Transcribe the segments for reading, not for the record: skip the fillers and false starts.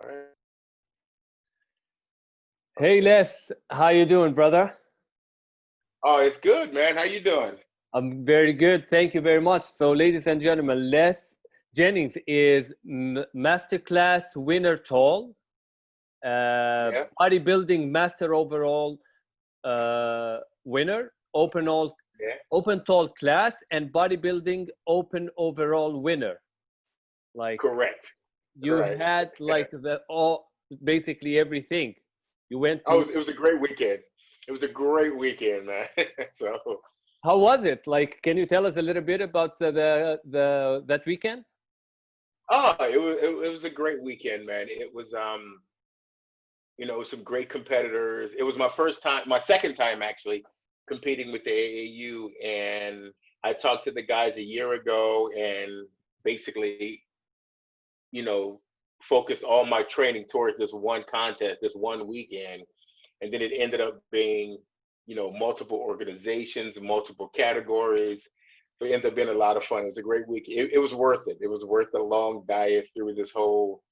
right. Hey Les, how you doing, brother? Oh, it's good, man. How you doing? I'm very good. Thank you very much. So, ladies and gentlemen, Les Jennings is masterclass winner tall, Yeah. bodybuilding master overall winner, Yeah. open tall class, and bodybuilding open overall winner. Like Correct. you Right. had like the all basically everything. You went Oh, to. it was a great weekend. It was a great weekend, man. So, How was it? Like, can you tell us a little bit about the that weekend? oh, it was a great weekend, man. It was some great competitors. It was my first time, my second time actually competing with the AAU, and I talked to the guys a year ago, and basically, you know, focused all my training towards this one contest, this one weekend. And then it ended up being, multiple organizations, multiple categories. So it ended up being a lot of fun. It was a great week. It was worth it. It was worth the long diet through this whole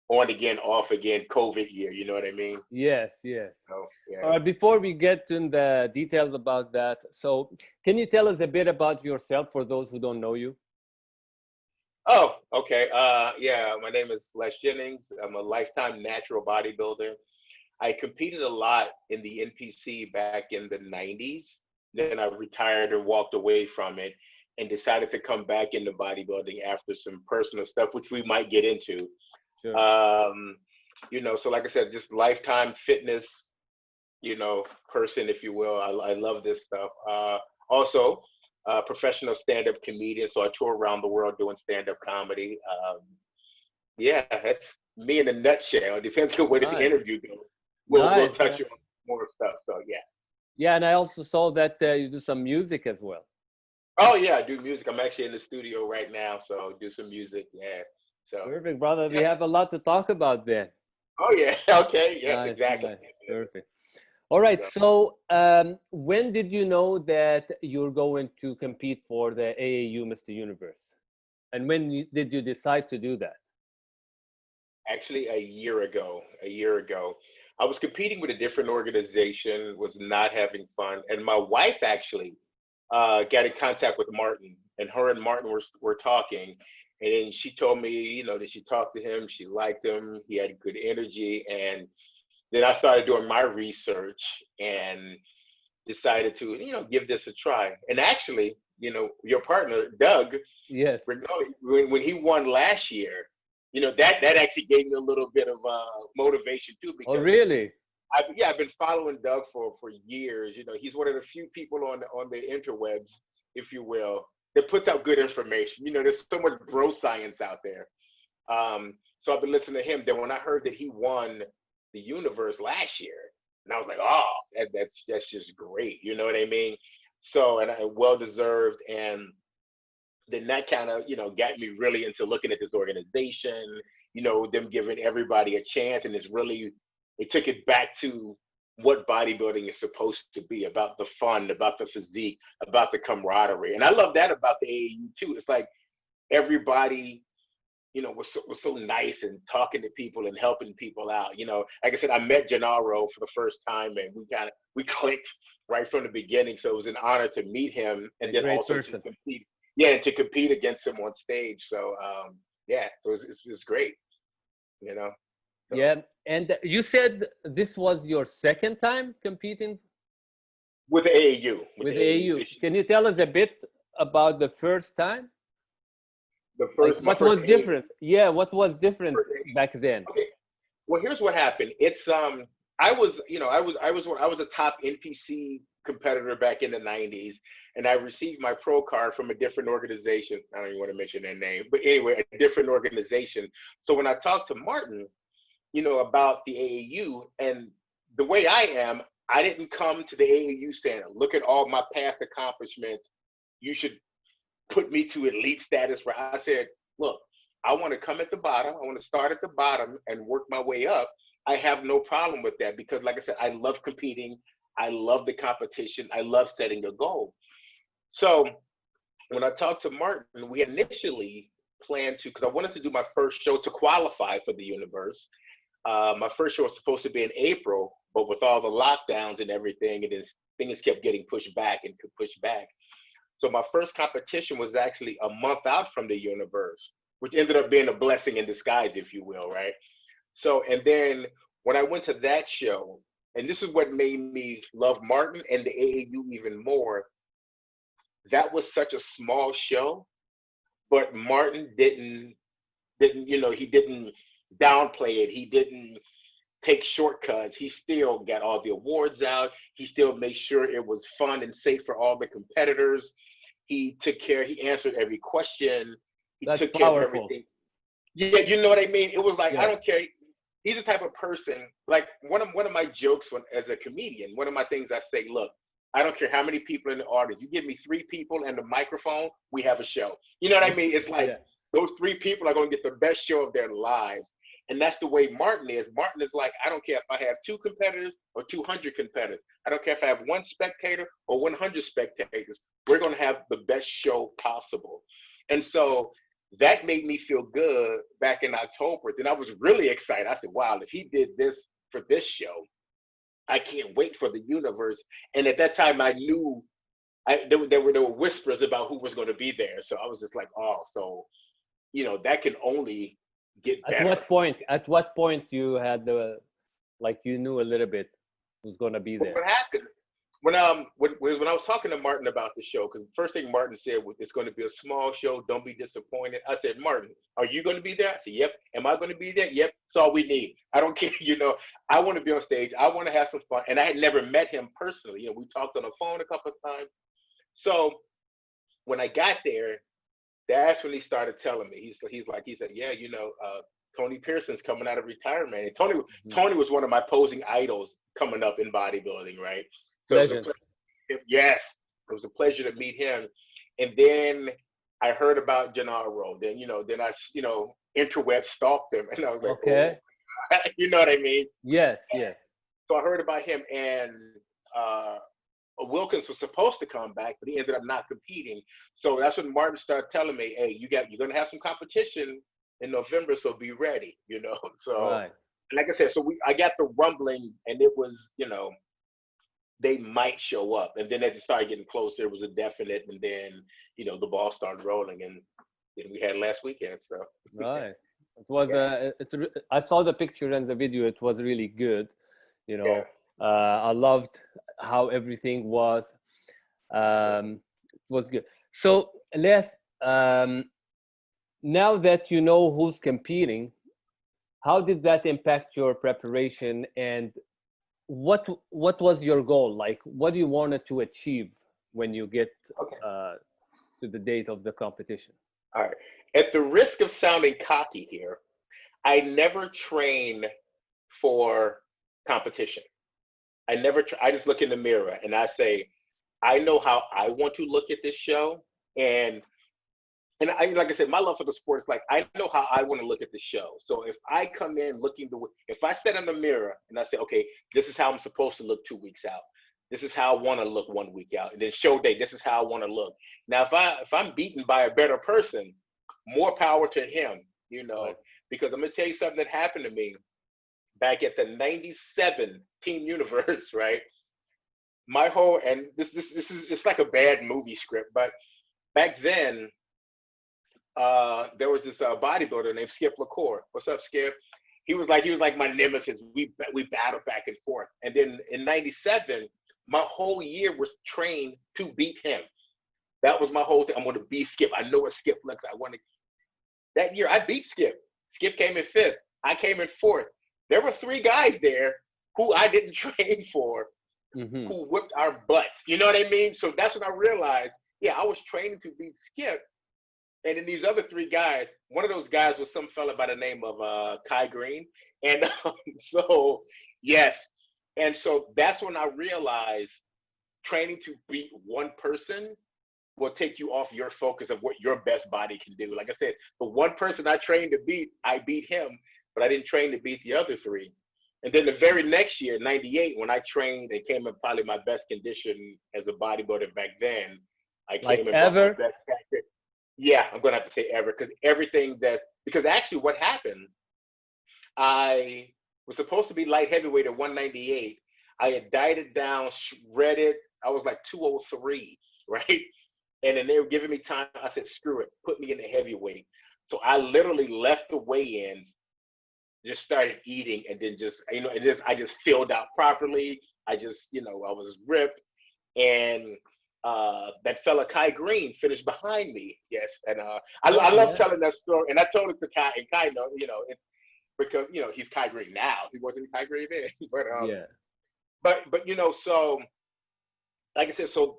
on again, off again COVID year. You know what I mean? Yes, yes. So All yeah. right, before we get in the details about that, so can you tell us a bit about yourself for those who don't know you? Oh, okay. Yeah, my name is Les Jennings. I'm a lifetime natural bodybuilder. I competed a lot in the NPC back in the 90s. Then I retired and walked away from it and decided to come back into bodybuilding after some personal stuff, which we might get into. Sure. So like I said, just lifetime fitness, person, if you will. I love this stuff. Also, professional stand-up comedian. So I tour around the world doing stand-up comedy. Yeah, that's me in a nutshell. Depends on where this Nice, interview goes. We'll nice. touch on more stuff. So yeah. Yeah, and I also saw that you do some music as well. Oh yeah, I do music. I'm actually in the studio right now, so do some music. Yeah. So Perfect, brother. We yeah. have a lot to talk about then. Oh yeah. Okay. Yes, Nice, exactly. nice, perfect. All right. So, So, when did you know that you're going to compete for the AAU Mr. Universe? And when did you decide to do that? actually, a year ago. I was competing with a different organization. Was not having fun, and my wife actually got in contact with Martin, and her and Martin were talking, and then she told me, that she talked to him, she liked him, he had good energy, and then I started doing my research and decided to, give this a try. And actually, your partner Doug, Yes. when he won last year, that actually gave me a little bit of motivation too, Oh, because really? I've been following Doug for years. He's one of the few people on the interwebs, if you will, that puts out good information. There's so much bro science out there. So I've been listening to him. Then when I heard that he won the universe last year, and I was like, oh, that's just great. You know what I mean? So and well deserved. And then that kind of got me really into looking at this organization. Them giving everybody a chance, and it took it back to what bodybuilding is supposed to be, about the fun, about the physique, about the camaraderie. And I love that about the AAU too. It's like everybody, was so nice and talking to people and helping people out. Like I said, I met Gennaro for the first time, and we clicked right from the beginning. So it was an honor to meet him, A and then great also to person. compete. Yeah, and to compete against him on stage. So yeah, so it was great. You know. So Yeah. And you said this was your second time competing with the AAU, with AAU. this year, Can you tell us a bit about the first time? Like, my what first was AAU. different? Yeah, what was different First AAU. back then? Okay. Well, here's what happened. It's I was a top NPC competitor back in the 90s, and I received my pro card from a different organization. I don't even want to mention their name, but anyway, a different organization. So when I talked to Martin, about the AAU, and the way I am, I didn't come to the AAU saying, look at all my past accomplishments. You should put me to elite status. Where I said, look, I want to come at the bottom. I want to start at the bottom and work my way up. I have no problem with that because, like I said, I love competing. I love the competition. I love setting a goal. So when I talked to Martin, we initially planned to, because I wanted to do my first show to qualify for the universe. My first show was supposed to be in April, but with all the lockdowns and everything, things kept getting pushed back and pushed back. So my first competition was actually a month out from the universe, which ended up being a blessing in disguise, if you will, right? So, and then when I went to that show, and this is what made me love Martin and the AAU even more, that was such a small show, but Martin didn't, he didn't downplay it. He didn't take shortcuts. He still got all the awards out. He still made sure it was fun and safe for all the competitors. He answered every question. He That's took powerful. care of everything. Yeah, you know what I mean? It was like, Yeah. I don't care. He's the type of person, like one of my jokes as a comedian, one of my things I say, look, I don't care how many people in the audience. You give me 3 people and the microphone, we have a show. You know what I mean? It's like those 3 people are going to get the best show of their lives. And that's the way Martin is. Martin is like, I don't care if I have 2 competitors or 200 competitors. I don't care if I have 1 spectator or 100 spectators. We're going to have the best show possible. And so that made me feel good back in October. Then I was really excited. I said, wow, if he did this for this show, I can't wait for the universe. And at that time, I knew there were whispers about who was going to be there. So I was just like, oh, so, that can only get better. At what point you had you knew a little bit who's going to be there? What happened? When I was talking to Martin about the show, because the first thing Martin said was, it's going to be a small show. Don't be disappointed. I said, Martin, are you going to be there? I said, yep. Am I going to be there? Yep. That's all we need. I don't care. I want to be on stage. I want to have some fun. And I had never met him personally. We talked on the phone a couple of times. So when I got there, that's when he started telling me. He said, yeah, Tony Pearson's coming out of retirement. And Tony was one of my posing idols coming up in bodybuilding, right? So it was a pleasure to meet him. And then I heard about Gennaro. Then I interweb stalked him, and I was like, okay, oh. You know what I mean? Yes. So I heard about him, and Wilkins was supposed to come back, but he ended up not competing. So that's when Martin started telling me, hey, you're gonna have some competition in November, so be ready. So right. Like I said, so I got the rumbling, and it was they might show up, and then as it started getting closer, it was a definite, and then the ball started rolling, and then we had last weekend. So right, it was I saw the picture and the video. It was really good. I loved how everything was. It was good. So Les, now that you know who's competing, how did that impact your preparation, and what was your goal? Like, what do you wanted to achieve when you get to the date of the competition? All right. At the risk of sounding cocky here, I never train for competition. I just look in the mirror and I say, I know how I want to look at this show. And like I said, my love for the sport is like, I know how I want to look at the show. So if I come in if I stand in the mirror and I say, okay, this is how I'm supposed to look 2 weeks out. This is how I want to look 1 week out. And then show day, this is how I want to look. Now, if I'm beaten by a better person, more power to him, Right. Because I'm going to tell you something that happened to me back at the 97 Team Universe, right? And this is, it's like a bad movie script, but back then, there was this bodybuilder named Skip LaCour. What's up, Skip? He was like my nemesis. We battled back and forth. And then in 97, my whole year was trained to beat him. That was my whole thing. I'm going to beat Skip. I know what Skip looks like. That year, I beat Skip. Skip came in 5th. I came in 4th. There were 3 guys there who I didn't train for, who whipped our butts. You know what I mean? So that's when I realized, I was training to beat Skip. And then these other 3 guys, one of those guys was some fella by the name of Kai Green. And so, yes. And so that's when I realized training to beat one person will take you off your focus of what your best body can do. Like I said, the one person I trained to beat, I beat him, but I didn't train to beat the other 3. And then the very next year, 98, when I trained and came in probably my best condition as a bodybuilder back then, I came in my best practice. Yeah, I'm gonna have to say ever, because actually what happened, I was supposed to be light heavyweight at 198. I had dieted down, shredded. I was like 203, right? And then they were giving me time. I said, screw it, put me in the heavyweight. So I literally left the weigh-ins, just started eating, and then I just filled out properly. I just, I was ripped. And that fella Kai Green finished behind me. Yes, and I Oh love yeah. telling that story. And I told it to Kai, and Kai it's because he's Kai Green now. He wasn't Kai Green then, Yeah. but so like I said, so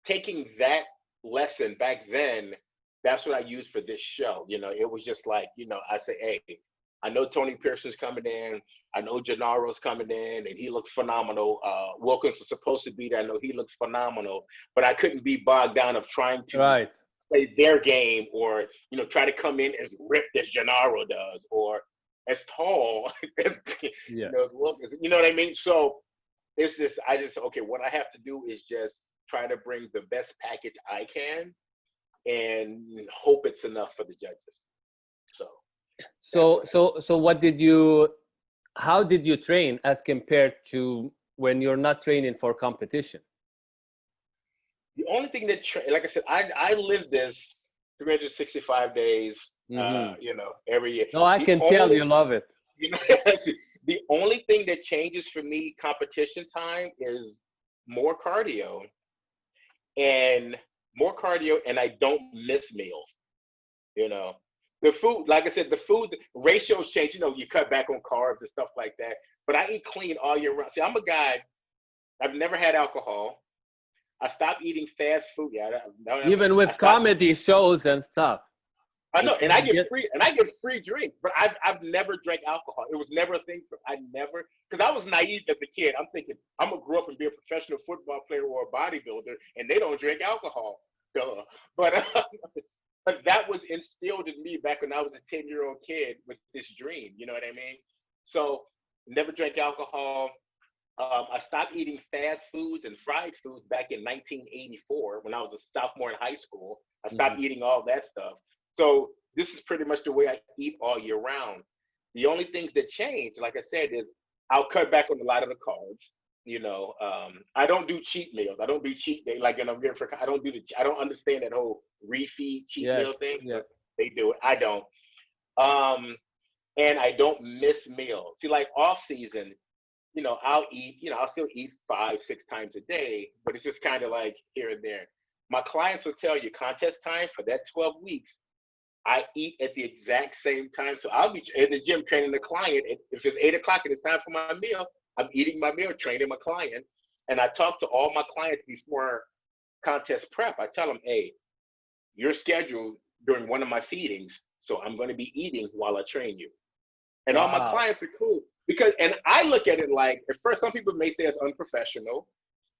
taking that lesson back then, that's what I used for this show. It was just like, I say, hey, I know Tony Pearson's coming in. I know Gennaro's coming in, and he looks phenomenal. Wilkins was supposed to be there. I know he looks phenomenal, but I couldn't be bogged down of trying to Right. play their game, or try to come in as ripped as Gennaro does, or as tall as Yeah. as Wilkins. You know what I mean? So it's just, I just, okay, what I have to do is just try to bring the best package I can and hope it's enough for the judges. So that's So what. how did you train as compared to when you're not training for competition? The only thing that, like I said, I live this 365 days, Hmm. every year. No, I The can tell only, you love it. you know, the only thing that changes for me competition time is more cardio and and I don't miss meals. You know, the food, like I said, the food ratios change. You cut back on carbs and stuff like that. But I eat clean all year round. See, I'm a guy. I've never had alcohol. I stopped eating fast food. Yeah, Even I with stopped. comedy shows and stuff, I you know, and I can get get free drinks. But I've never drank alcohol. It was never a thing. I never, because I was naive as a kid. I'm thinking I'm gonna grow up and be a professional football player or a bodybuilder, and they don't drink alcohol. Duh. But but that was instilled in me back when I was a 10-year-old kid with this dream. You know what I mean? So never drank alcohol. I stopped eating fast foods and fried foods back in 1984 when I was a sophomore in high school. I stopped Mhm. eating all that stuff. So this is pretty much the way I eat all year round. The only things that change, like I said, is I'll cut back on a lot of the carbs. I don't do cheat meals. I don't do cheat day. Like, I don't do I don't understand that whole refeed cheat Yes, meal thing, yeah. but they do it. I don't. Um, and I don't miss meals. See, like off season, I'll eat, I'll still eat 5, 6 times a day, but it's just kind of like here and there. My clients will tell you contest time for that 12 weeks, I eat at the exact same time. So I'll be in the gym training the client. If it's 8 o'clock and it's time for my meal, I'm eating my meal, training my client. And I talk to all my clients before contest prep. I tell them, hey, you're scheduled during one of my feedings, so I'm going to be eating while I train you. And all my Wow. clients are cool because, and I look at it like, at first, some people may say it's unprofessional,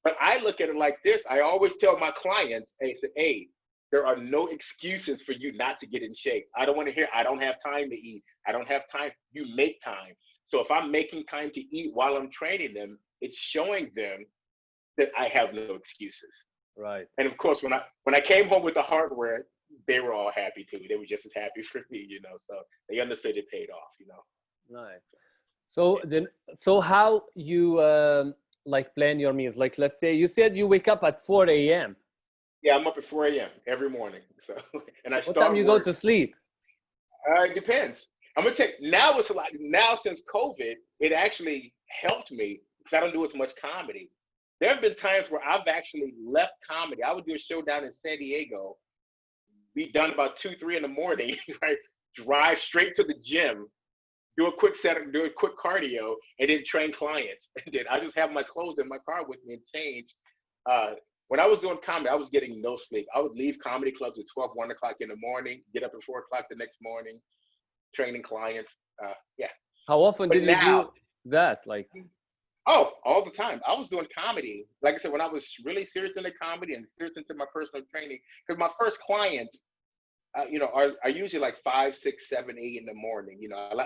but I look at it like this. I always tell my clients, hey, there are no excuses for you not to get in shape. I don't want to hear, I don't have time to eat. I don't have time. You make time. So if I'm making time to eat while I'm training them, it's showing them that I have no excuses. Right. And of course, when I came home with the hardware, they were all happy too. They were just as happy for me. So they understood it paid off. Nice. So Yeah. then, so how you like plan your meals? Like, let's say you said you wake up at 4 a.m. Yeah, I'm up at 4 a.m. every morning. So, and I What time start you go work. to sleep? It depends. I'm gonna take now. It's a lot now since COVID. It actually helped me because I don't do as much comedy. There have been times where I've actually left comedy. I would do a show down in San Diego, be done about 2, 3 in the morning, right? Drive straight to the gym, do a quick setup, do a quick cardio, and then train clients. And then I just have my clothes in my car with me and change. Uh, when I was doing comedy, I was getting no sleep. I would leave comedy clubs at 12, 1 o'clock in the morning, get up at 4 o'clock the next morning, training clients. Yeah. How often But did you now, do that? Like, oh, all the time. I was doing comedy. Like I said, when I was really serious into comedy and serious into my personal training, because my first clients, are usually like 5, 6, 7, 8 in the morning.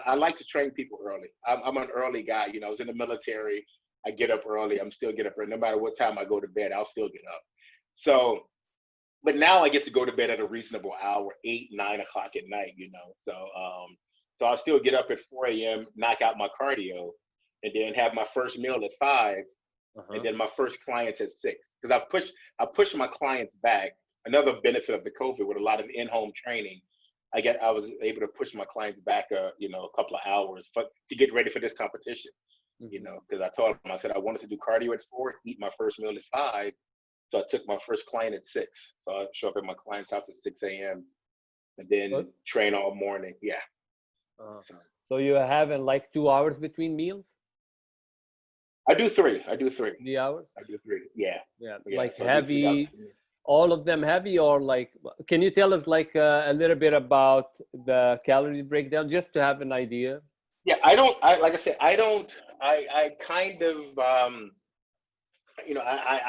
I like to train people early. I'm an early guy. I was in the military. I get up early. I'm still get up early. No matter what time I go to bed, I'll still get up. So but now I get to go to bed at a reasonable hour, 8, 9 o'clock at night, so I'll still get up at 4 a.m., knock out my cardio, and then have my first meal at 5, and Uh-huh. then my first clients at 6. Because I push my clients back. Another benefit of the COVID with a lot of in-home training, I was able to push my clients back, a couple of hours, but to get ready for this competition, Mhm. because I told them, I said I wanted to do cardio at 4, eat my first meal at 5. So I took my first client at 6. So I show up at my client's house at 6 a.m. and then So, train all morning. Yeah. uh, So so you having like 2 hours between meals? I do 3. I do 3. 3 hours? I do 3. Yeah. Yeah, Yeah. like So I do 3 hours. heavy, all of them heavy, or like, can you tell us like a little bit about the calorie breakdown just to have an idea? Yeah. Like I said, I kind of,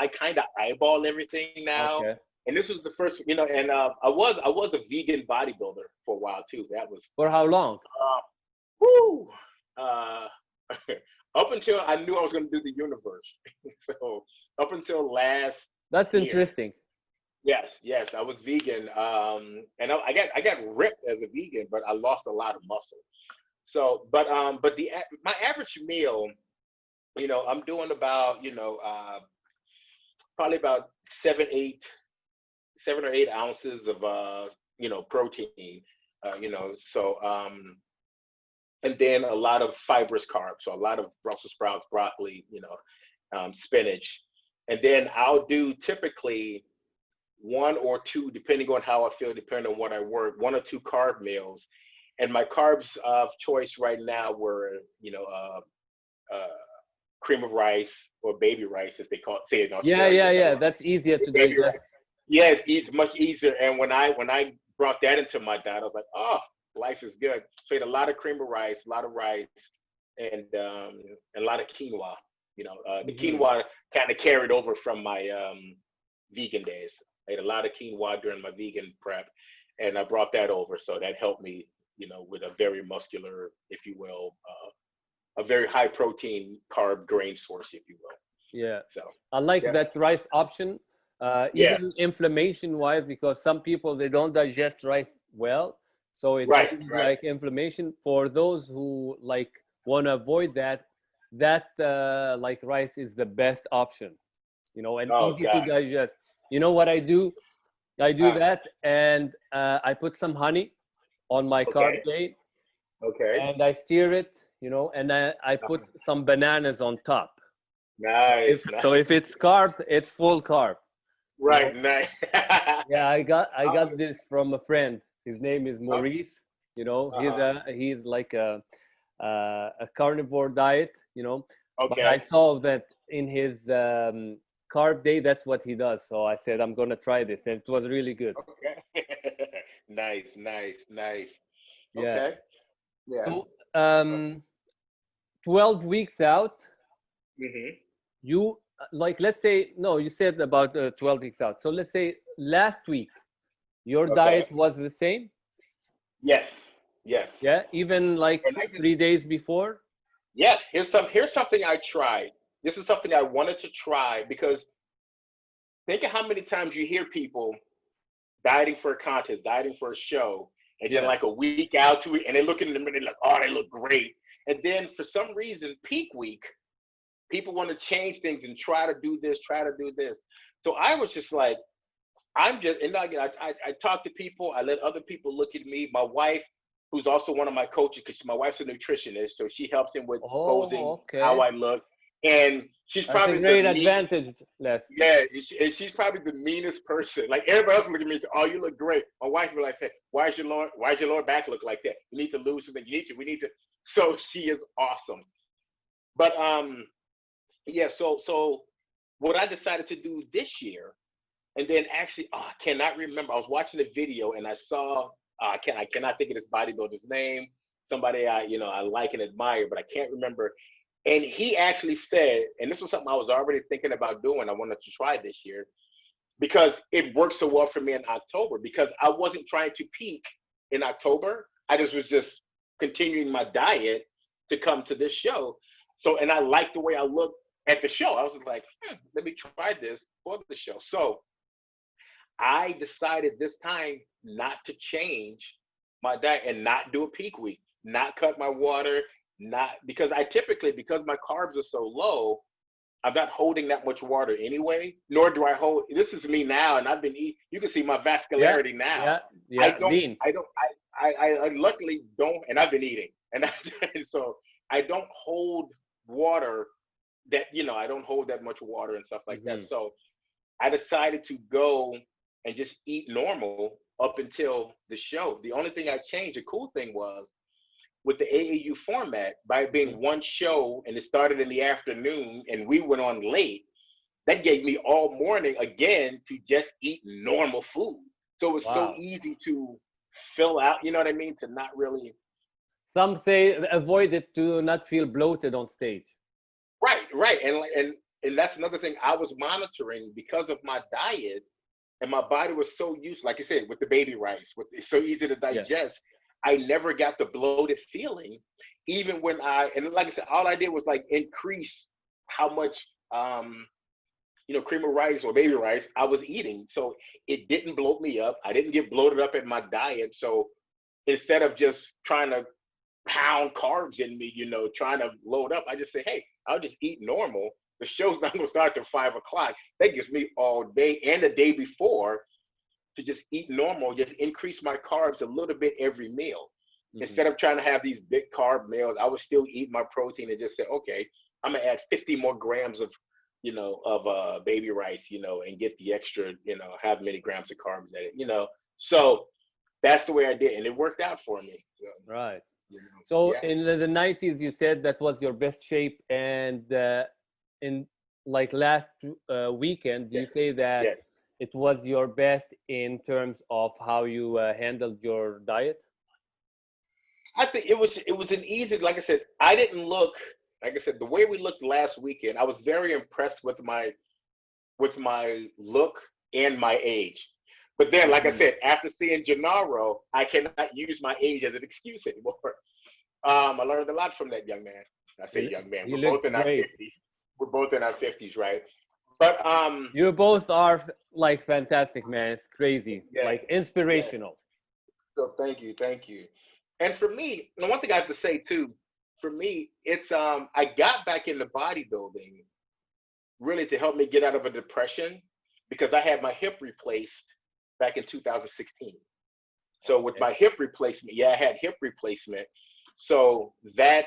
I kind of eyeball everything now. Okay. And this was the first, and I was a vegan bodybuilder for a while too. That was, For how long? whoo, uh, up until I knew I was going to do the universe. So up until last That's year, interesting. yes, I was vegan, and I got ripped as a vegan, but I lost a lot of muscle. So, but my average meal, I'm doing about, probably about 7 or 8 ounces of protein, and then a lot of fibrous carbs, so a lot of Brussels sprouts, broccoli, spinach, and then I'll do typically 1 or 2, depending on how I feel, depending on what I work, 1 or 2 carb meals. And my carbs of choice right now were, uh, cream of rice or baby rice, as they say it in Yeah, Australia. yeah, Is that yeah. right? That's easier to Baby rice. digest. Yes, it's much easier. And when I brought that into my diet, I was like, oh, life is good. So I ate a lot of cream of rice, a lot of rice, and a lot of quinoa. The Hmm. quinoa kind of carried over from my vegan days. I ate a lot of quinoa during my vegan prep, and I brought that over. So that helped me, with a very muscular, if you will, a very high protein carb grain source, if you will. Yeah, So, I like yeah, that rice option, yeah, even inflammation wise, because some people they don't digest rice well, so it right, brings right. like inflammation. For those who like want to avoid that, that like rice is the best option, and Oh easy to God. digest. You know what I do? I do Uh, that, and I put some honey on my carb okay, plate, okay. and I steer it, and I put Uh-huh. some bananas on top. Nice, So nice. if it's carb, it's full carb. You know, Right, nice. yeah, I Oh, got this from a friend. His name is oh, Maurice. uh-huh. He's like a carnivore diet. But I Okay, saw that in his carb day, that's what he does. So I said I'm gonna try this, and it was really good. okay. Nice, nice, nice. Yeah. Okay, yeah. So 12 weeks out, Hmm. you like let's say no, you said about 12 weeks out. So let's say last week your diet Okay. was the same. Yes, yes. Yeah, even like And I just, 3 days before. yeah. Here's something I tried. This is something I wanted to try because think of how many times you hear people dieting for a contest, dieting for a show, and then Yeah. like a week out, 2 weeks, and they look in the mirror, they're like, oh, they look great. And then for some reason, peak week, people want to change things and try to do this, try to do this. So I was just like, and again, I talk to people, I let other people look at me. My wife, who's also one of my coaches, because my wife's a nutritionist, so she helps him with Oh, posing, how okay. I look. And she's That's a probably the great mean, advantage, Les. yeah, and she's probably the meanest person. Like everybody else look at me and say, "Oh, you look great." My wife will like say, "Why's your lower back look like that? You need to lose something. We need to." So she is awesome. But yeah. So what I decided to do this year, and then actually, I cannot remember. I was watching a video and I saw. I cannot think of this bodybuilder's name. Somebody I like and admire, but I can't remember. And he actually said, and this was something I was already thinking about doing. I wanted to try this year because it worked so well for me in October because I wasn't trying to peak in October. I just continuing my diet to come to this show. So, and I liked the way I looked at the show. I was just like, let me try this for the show. So I decided this time not to change my diet and not do a peak week, not cut my water, not because I typically, because my carbs are so low, I'm not holding that much water anyway, nor do I hold, this is me now, and I've been eating, you can see my Yeah, vascularity now. yeah, yeah. Lean. I luckily don't, and I've been eating, and so I don't hold water that, I don't hold that much water and stuff like that. Hmm. So I decided to go and just eat normal up until the show. The only thing I changed, the cool thing was with the AAU format, by Hmm. being one show and it started in the afternoon and we went on late, that gave me all morning again to just eat normal food. So it was so Wow. easy to fill out, you know what I mean? To not really. Some say avoid it to not feel bloated on stage. Right, right. And that's another thing I was monitoring because of my diet, and my body was so used, like I said, with the baby rice, with it's so easy to Yeah. digest. I never got the bloated feeling, even when and like I said, all I did was like increase how much cream of rice or baby rice I was eating. So it didn't bloat me up. I didn't get bloated up in my diet. So instead of just trying to pound carbs in me, trying to load up, I just say, hey, I'll just eat normal. The show's not gonna start till 5 o'clock. That gives me all day and the day before to just eat normal, just increase my carbs a little bit every meal. Hmm. Instead of trying to have these big carb meals, I would still eat my protein and just say, okay, I'm gonna add 50 more grams of, baby rice, and get the extra, have many grams of carbs in it. So that's the way I did, and it worked out for me. So, Right. So yeah, in the 90s, you said that was your best shape, and in like last weekend, yeah, you say that yeah. it was your best in terms of how you handled your diet. I think it was an easy. Like I said, I didn't look. Like I said, the way we looked last weekend, I was very impressed with my look and my age. But then, like I Hmm. said, after seeing Gennaro, I cannot use my age as an excuse anymore. I learned a lot from that young man. I say young man. You We're look both in our great. 50s. We're both in our 50s, right? But You both are like fantastic, man. It's crazy, yeah, like yeah. inspirational. So thank you. And for me, and one thing I have to say too, for me, it's I got back into bodybuilding really to help me get out of a depression because I had my hip replaced back in 2016. So with Okay. my hip replacement, yeah, I had hip replacement. So that,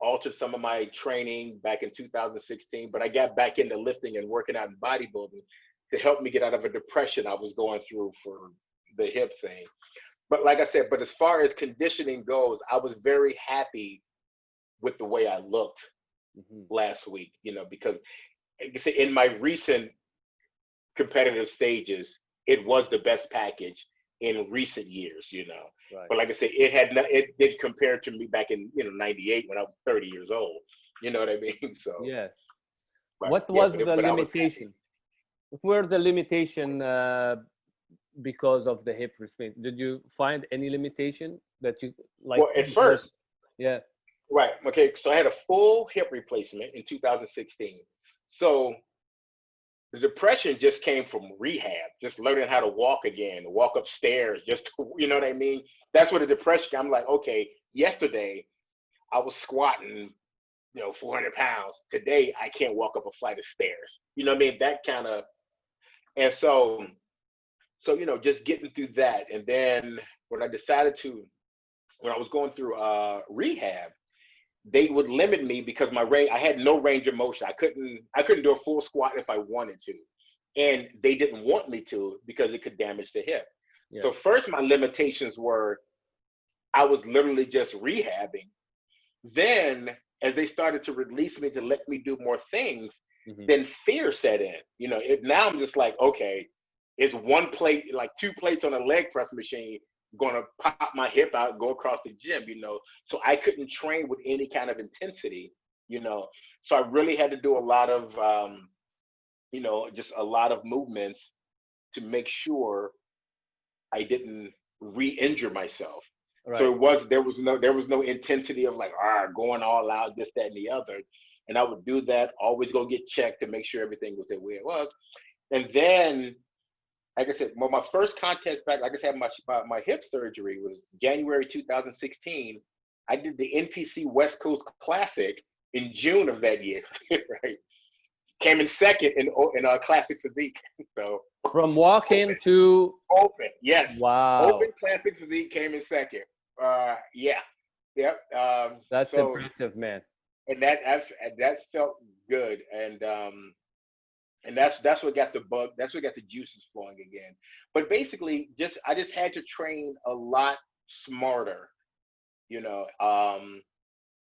altered some of my training back in 2016, but I got back into lifting and working out in bodybuilding to help me get out of a depression I was going through for the hip thing. But like I said, but as far as conditioning goes, I was very happy with the way I looked Hmm. last week, because like I said, in my recent competitive stages, it was the best package in recent years. Right. But like I said, it did compare to me back in '98 when I was 30 years old. You know what I mean? So, Yes. but What yeah, was the but I was happy. limitation? What were the limitation because of the hip restraint? Did you find any limitation that you like Well, at things were? first, Yeah. right? Okay, so I had a full hip replacement in 2016. So the depression just came from rehab, just learning how to walk again, walk upstairs, just you know what I mean. That's what the depression. I'm like, okay, yesterday I was squatting 400 pounds. Today, I can't walk up a flight of stairs. You know what I mean? That kind of, and so, just getting through that. And then when I decided when I was going through rehab, they would limit me because I had no range of motion. I couldn't do a full squat if I wanted to. And they didn't want me to because it could damage the hip. Yeah. So first my limitations were I was literally just rehabbing. Then, as they started to release me to let me do more things, Hmm. then fear set in. Now I'm just like, okay, is one plate, like 2 plates on a leg press machine, going to pop my hip out, go across the gym. So I couldn't train with any kind of intensity. So I really had to do a lot of, just a lot of movements to make sure I didn't re-injure myself. So Right. there was no intensity of like going all out, this, that, and the other. And I would do that, always go get checked to make sure everything was the way it was. And then like I said, well, my first contest back, like I said, my hip surgery was January 2016. I did the NPC West Coast Classic in June of that year, right? Came in second in classic physique. So From walk-in to open, yes. wow. Open classic physique came in second. Yeah, yep. That's So impressive, man. and that felt good, and that's what got the bug. That's what got the juices flowing again. But basically, I just had to train a lot smarter, you know,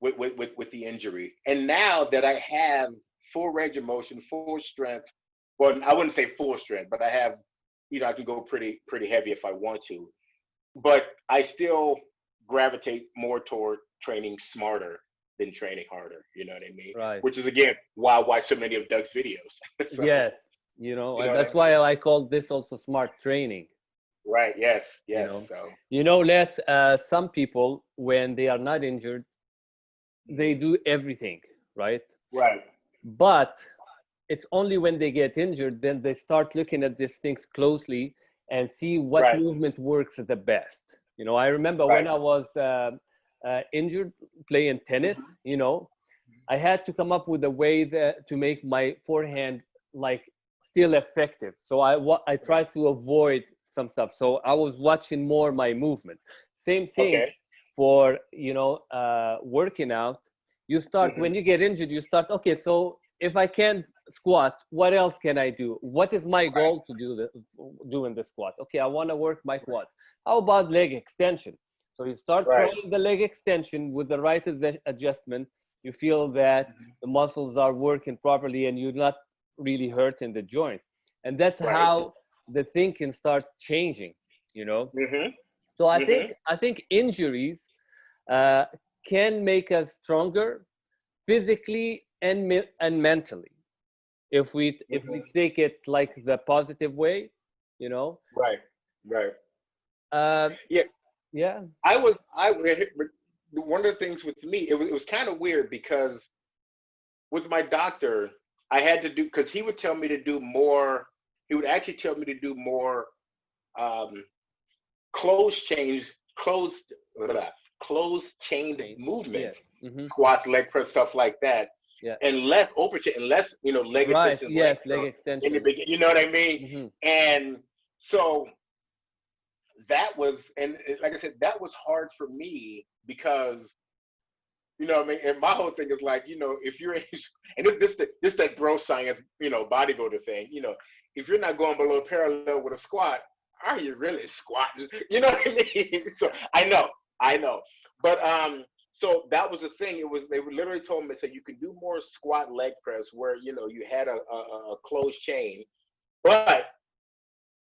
with the injury. And now that I have full range of motion, full strength, well, I wouldn't say full strength, but I have, I can go pretty heavy if I want to. But I still gravitate more toward training smarter than training harder. You know what I mean? Right. Which is again why I watch so many of Doug's videos. So, Yes. And that's why I call this also smart training. Right. Yes. Yes. Les, some people, when they are not injured, they do everything, right? Right. But it's only when they get injured, then they start looking at these things closely and see what movement works the best. I remember when I was injured playing tennis, I had to come up with a way to make my forehand like still effective. So I tried to avoid some stuff. So I was watching more my movement. Same thing for, working out. You start, when you get injured, you start, okay, so if I can squat, what else can I do? What is my goal to do in the squat? Okay, I want to work my quad. How about leg extension? So you start trying the leg extension with the right adjustment. You feel that the muscles are working properly and you're not really hurting the joint. And that's how the thinking start changing, So I think injuries can make us stronger physically and mentally if we take it like the positive way, Right. Yeah. One of the things with me, it was kind of weird because with my doctor, I had to do, because he would tell me to do more. He would actually tell me to do more closed chain movements, squats, leg press, stuff like that, and less open chain, and less leg extensions. Yes, leg extension. In the beginning, you know what I mean? And so that was, and like I said, that was hard for me because, what I mean? And my whole thing is like, if you're, and this that bro science, bodybuilder thing, if you're not going below parallel with a squat, are you really squatting? You know what I mean? So I know. But so that was the thing. They literally told me, said you can do more squat leg press where, you had a closed chain, but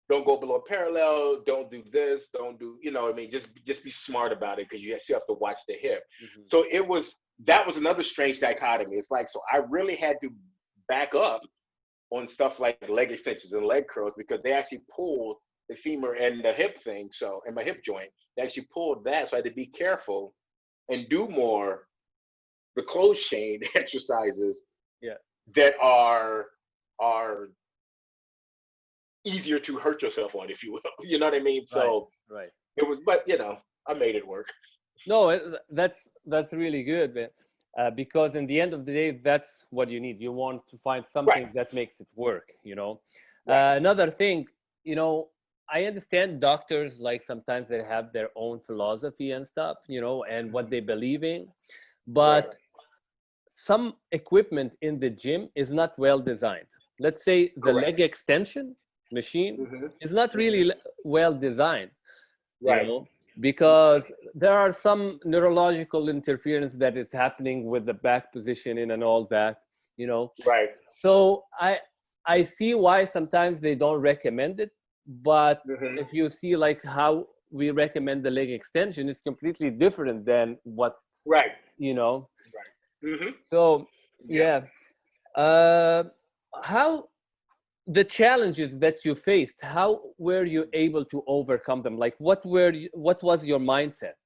don't go below parallel, don't do this, don't do, what I mean? Just be smart about it because you still have to watch the hip. So that was another strange dichotomy. It's like, so I really had to back up on stuff like leg extensions and leg curls because they actually pulled the femur and the hip thing. So, and my hip joint, they actually pulled that. So I had to be careful and do more the closed chain exercises that are easier to hurt yourself on, if you will. You know what I mean? So it was, but I made it work. No, that's really good, man. Because in the end of the day, that's what you need. You want to find something that makes it work, Another thing, I understand doctors, like sometimes they have their own philosophy and stuff, and what they believe in, but some equipment in the gym is not well designed. Let's say the leg extension machine is not really well designed, because there are some neurological interference that is happening with the back positioning and all that, So I see why sometimes they don't recommend it, but if you see like how we recommend the leg extension, it's completely different than what, So how the challenges that you faced, how were you able to overcome them? Like what was your mindset?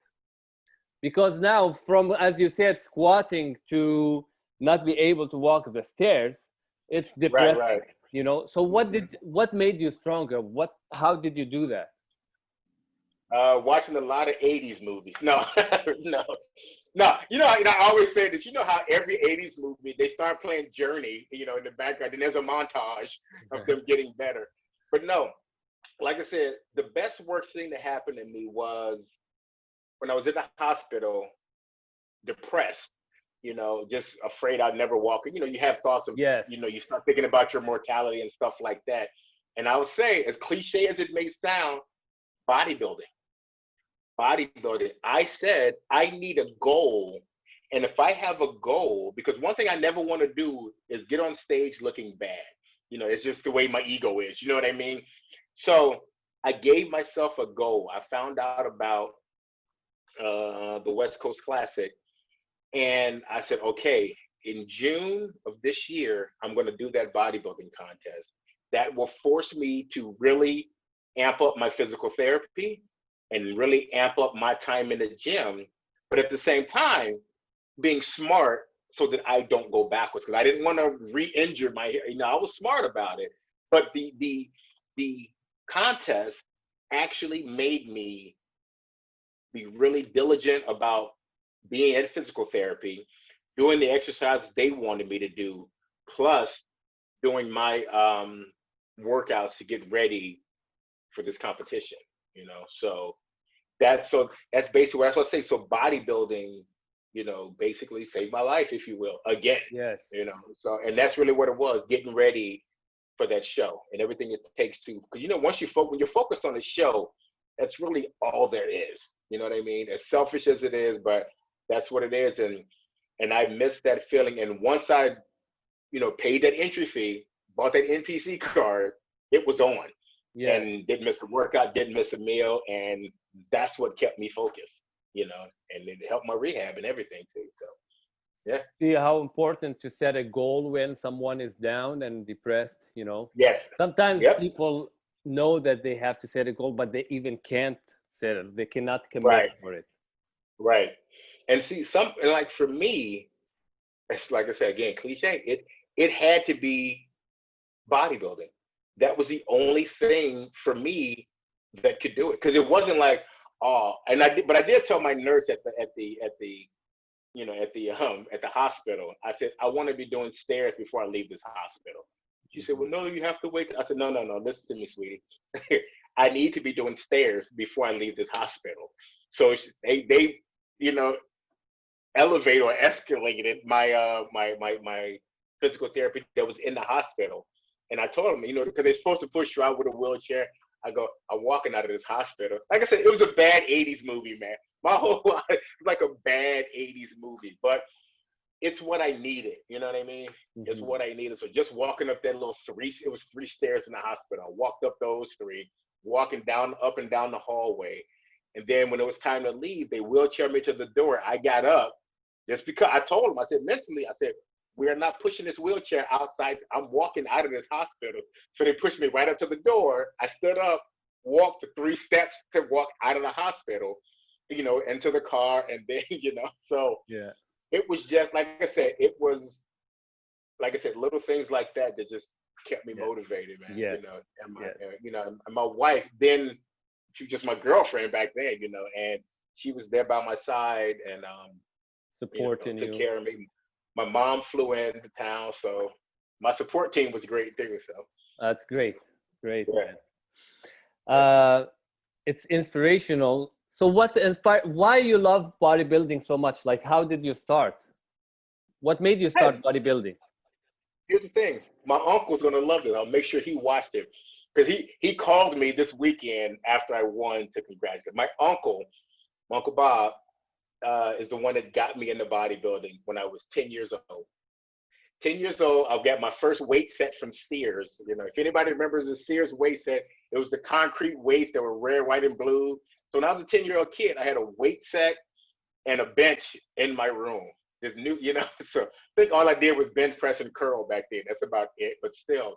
Because now from, as you said, squatting to not be able to walk the stairs, it's depressing. You know, so what made you stronger? How did you do that? Watching a lot of 80s movies. No, no, no. I always say that, how every 80s movie, they start playing Journey, in the background, and there's a montage of them getting better. But no, like I said, the best worst thing that happened to me was when I was in the hospital, depressed, just afraid I'd never walk. You have thoughts of, Yes. you start thinking about your mortality and stuff like that. And I would say, as cliche as it may sound, bodybuilding. I said, I need a goal. And if I have a goal, because one thing I never want to do is get on stage looking bad. It's just the way my ego is. You know what I mean? So I gave myself a goal. I found out about the West Coast Classic. And I said, okay, in June of this year, I'm going to do that bodybuilding contest. That will force me to really amp up my physical therapy and really amp up my time in the gym. But at the same time, being smart so that I don't go backwards, because I didn't want to re-injure my, I was smart about it. But the contest actually made me be really diligent about being at physical therapy, doing the exercises they wanted me to do, plus doing my workouts to get ready for this competition. So that's basically what I say. So bodybuilding, basically saved my life, if you will, again. Yes. So, and that's really what it was, getting ready for that show and everything it takes to, because once when you're focused on the show, that's really all there is. You know what I mean? As selfish as it is, but that's what it is. And I missed that feeling. And once I, paid that entry fee, bought that NPC card, it was on. Yeah. And didn't miss a workout, didn't miss a meal. And that's what kept me focused, and it helped my rehab and everything too. So, yeah. See how important to set a goal when someone is down and depressed, Yes. Sometimes people know that they have to set a goal, but they even can't set it. They cannot commit for it. Right. And see, like for me, it's like I said, again, cliche, it had to be bodybuilding. That was the only thing for me that could do it. Because it wasn't like, but I did tell my nurse at the hospital, I said, I want to be doing stairs before I leave this hospital. She said, well, no, you have to wait. I said, no, listen to me, sweetie. I need to be doing stairs before I leave this hospital. So they elevated or escalated my my physical therapy that was in the hospital. And I told them, because they're supposed to push you out with a wheelchair. I'm walking out of this hospital. Like I said, it was a bad 80s movie, man. My whole life was like a bad 80s movie, but it's what I needed. You know what I mean? Mm-hmm. It's what I needed. So just walking up that it was 3 stairs in the hospital. I walked up those 3, walking up and down the hallway. And then when it was time to leave, they wheelchaired me to the door. I got up just because I told them, I said, mentally, we are not pushing this wheelchair outside. I'm walking out of this hospital. So they pushed me right up to the door. I stood up, walked the 3 steps to walk out of the hospital, into the car. And then, so yeah, it was just, like I said, little things like that just kept me motivated, man. Yes. And my wife, then she was just my girlfriend back then, and she was there by my side and supporting took care of me. My mom flew into town, so my support team was great too. So that's great, man. It's inspirational. So what inspired? Why you love bodybuilding so much? Like, how did you start? What made you start bodybuilding? Here's the thing. My uncle's gonna love it. I'll make sure he watched it because he called me this weekend after I won to congratulate. My uncle Bob, is the one that got me into bodybuilding when I was 10 years old. 10 years old, I got my first weight set from Sears. If anybody remembers the Sears weight set, it was the concrete weights that were red, white, and blue. So when I was a 10-year-old kid, I had a weight set and a bench in my room. This new, so I think all I did was bench press and curl back then. That's about it, but still.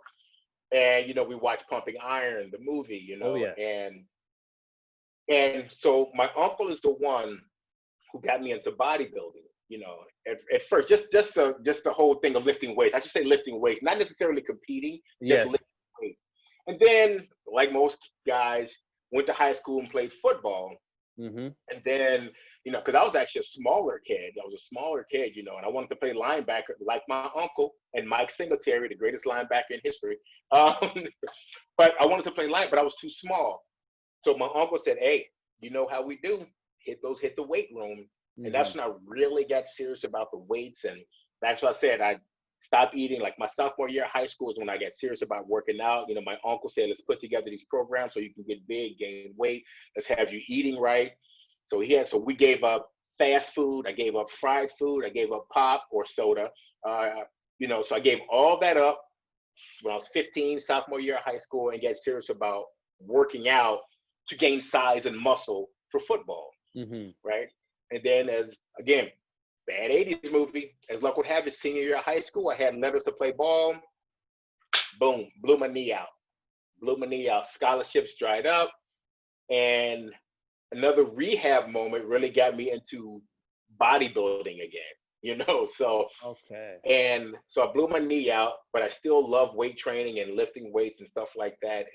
And, we watched Pumping Iron, the movie, Oh, yeah. And so my uncle is the one who got me into bodybuilding. you know, at first, just the whole thing of lifting weights. I should say lifting weights, not necessarily competing, just Yes. lifting weights. And then, like most guys, went to high school and played football. Mm-hmm. And then, you know, because I was actually a smaller kid. I was a smaller kid, you know, and I wanted to play linebacker like my uncle and Mike Singletary, the greatest linebacker in history. Um, but I wanted to play line, but I was too small. So my uncle said, "Hey, you know how we do? Hit the weight room." And Mm-hmm. that's when I really got serious about the weights. And that's what I said. I stopped eating like my sophomore year of high school is when I got serious about working out. You know, my uncle said, "Let's put together these programs so you can get big, gain weight. Let's have you eating right." So we gave up fast food. I gave up fried food. I gave up pop or soda. Uh, you know, so I gave all that up when I was 15, sophomore year of high school, and get serious about working out to gain size and muscle for football, Mm-hmm. right? And then, as again, bad 80s movie, as luck would have it, senior year of high school, I had letters to play ball. Boom, blew my knee out. Blew my knee out. Scholarships dried up. And another rehab moment really got me into bodybuilding again, you know? So, Okay. and so I blew my knee out, but I still love weight training and lifting weights and stuff like that.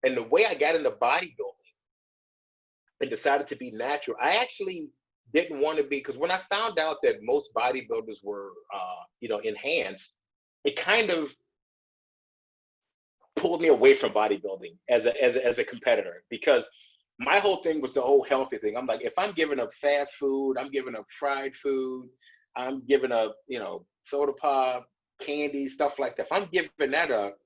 And the way I got into bodybuilding and decided to be natural, I actually didn't want to be, because when I found out that most bodybuilders were, you know, enhanced, it kind of pulled me away from bodybuilding as a competitor, because my whole thing was the whole healthy thing. I'm like, if I'm giving up fast food, I'm giving up fried food, I'm giving up, you know, soda pop, candy, stuff like that. If I'm giving that up,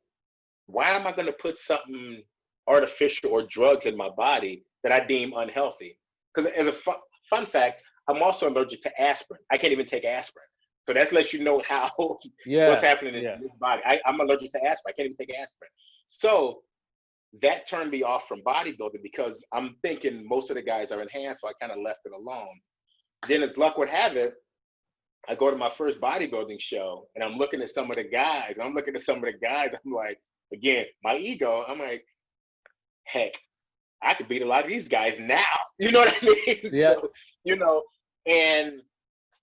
why am I going to put something artificial or drugs in my body that I deem unhealthy? Because as a fun fact, I'm also allergic to aspirin. I can't even take aspirin. So that lets you know how what's Yeah. happening in Yeah. this body. I'm allergic to aspirin. I can't even take aspirin. So that turned me off from bodybuilding, because I'm thinking most of the guys are enhanced, so I kind of left it alone. Then, as luck would have it, I go to my first bodybuilding show, and I'm looking at some of the guys. I'm looking at some of the guys. I'm like, again, my ego. I'm like, heck, I could beat a lot of these guys now. You know what I mean? Yeah. So, you know, and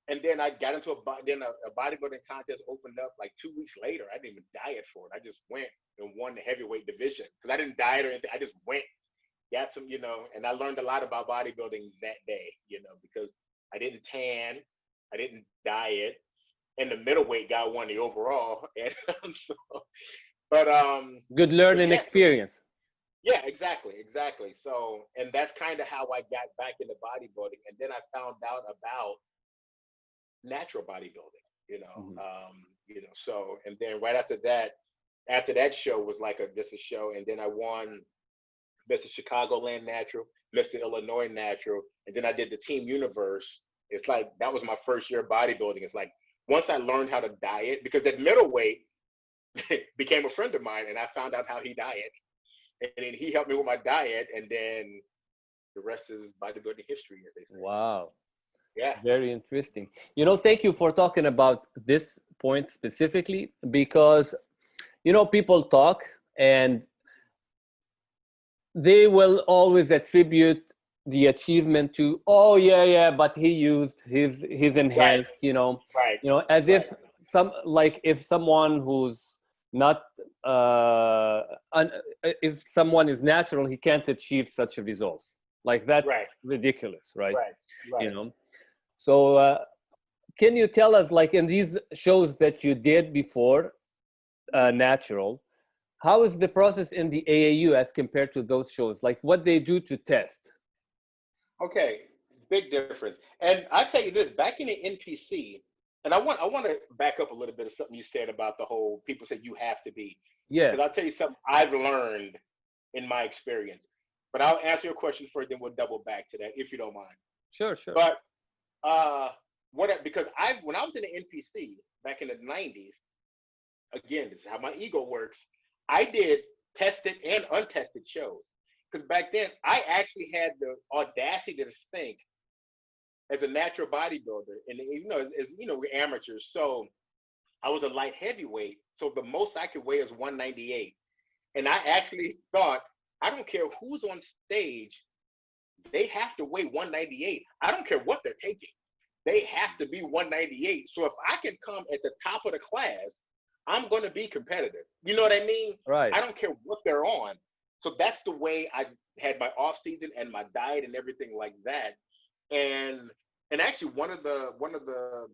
and then I got into a bodybuilding contest opened up like 2 weeks later. I didn't even diet for it. I just went and won the heavyweight division, because I didn't diet or anything. I just went, got some, you know, and I learned a lot about bodybuilding that day, you know, because I didn't tan, I didn't diet, and the middleweight guy won the overall. And so, but Good learning yeah, so experience. yeah, exactly. So, and that's kind of how I got back into bodybuilding, and then I found out about natural bodybuilding, Mm-hmm. you know. So, and then right after that show was like just a show, and then I won Mr. Chicagoland Natural, Mr. Illinois Natural, and then I did the Team Universe. It's like that was my first year of bodybuilding. It's like once I learned how to diet, because that middleweight became a friend of mine, and I found out how he diet, and then he helped me with my diet, and then the rest is bodybuilding history, as they say. Wow. Yeah. Very interesting. You know, thank you for talking about this point specifically, because, you know, people talk and they will always attribute the achievement to, oh yeah, yeah, but he used his Right. enhanced, Right. as Right. if if someone who's not un, if someone is natural, he can't achieve such a result. Like that's Right. ridiculous, right? Right. You Right. know. So can you tell us, like in these shows that you did before, natural, how is the process in the AAU as compared to those shows? Like what they do to test? Okay, big difference. And I tell you this, back in the NPC, and I want to back up a little bit of something you said about the whole people say you have to be, Yeah, because I'll tell you something I've learned in my experience. But I'll answer your question first, then we'll double back to that if you don't mind. sure, sure. But because when I was in the NPC back in the 90s, again, this is how my ego works. I did tested and untested shows. Because back then I actually had the audacity to think, as a natural bodybuilder, and we're amateurs, so I was a light heavyweight, so the most I could weigh is 198, and I actually thought, I don't care who's on stage, they have to weigh 198. I don't care what they're taking. they have to be 198. So if I can come at the top of the class, I'm going to be competitive. You know what I mean? Right. I don't care what they're on. So that's the way I had my off season and my diet and everything like that. And actually one of the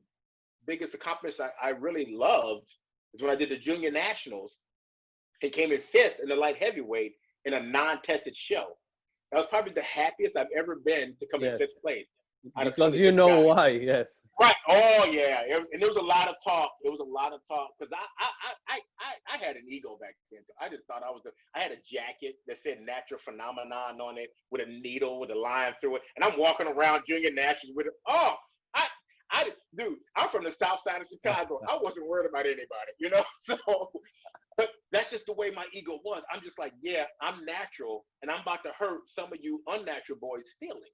biggest accomplishments I really loved is when I did the junior nationals and came in 5th in the light heavyweight in a non-tested show. That was probably the happiest I've ever been to come in 5th place. Because you know guys. why, yes. Right. Oh yeah. And there was a lot of talk. There was a lot of talk because I had an ego back then. I just thought I had a jacket that said natural phenomenon on it with a needle with a line through it, and I'm walking around junior nationals with it. Oh, dude, I'm from the south side of Chicago. I wasn't worried about anybody, you know. So, but that's just the way my ego was. I'm just like, yeah, I'm natural, and I'm about to hurt some of you unnatural boys' feelings.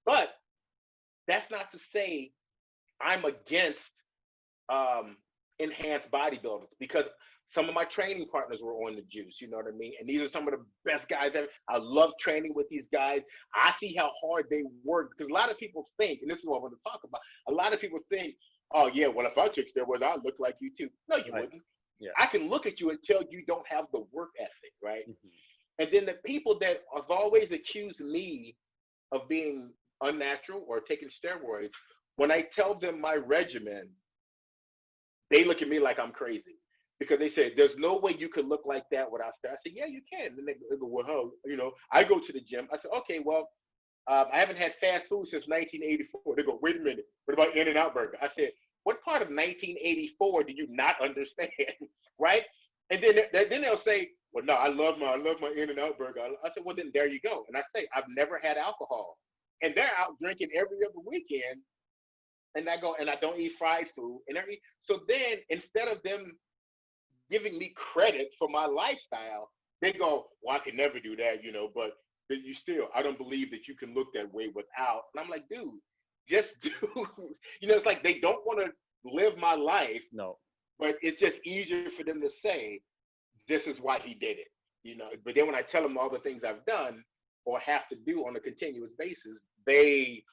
But that's not to say I'm against enhanced bodybuilders, because some of my training partners were on the juice, you know what I mean? And these are some of the best guys ever. I love training with these guys. I see how hard they work, because a lot of people think, and this is what I want to talk about, a lot of people think, oh yeah, well, if I took steroids, I'd look like you too. No, you wouldn't. Yeah. I can look at you and tell you don't have the work ethic, right? And then the people that have always accused me of being unnatural or taking steroids, when I tell them my regimen, they look at me like I'm crazy, because they say, there's no way you could look like that without steroids. I said, yeah, you can. And they go, well, how? You know, I go to the gym. I said, okay, well, I haven't had fast food since 1984. They go, wait a minute, what about In-N-Out Burger? I said, what part of 1984 do you not understand, right? And then they'll say, well, no, I love my In-N-Out Burger. I said, well, then there you go. And I say, I've never had alcohol. And they're out drinking every other weekend. And I go, and I don't eat fried food. So then instead of them giving me credit for my lifestyle, they go, well, I could never do that, you know, but you still, I don't believe that you can look that way without. And I'm like, dude, just do, you know, it's like they don't want to live my life. No. But it's just easier for them to say, this is why he did it, you know. But then when I tell them all the things I've done or have to do on a continuous basis, they,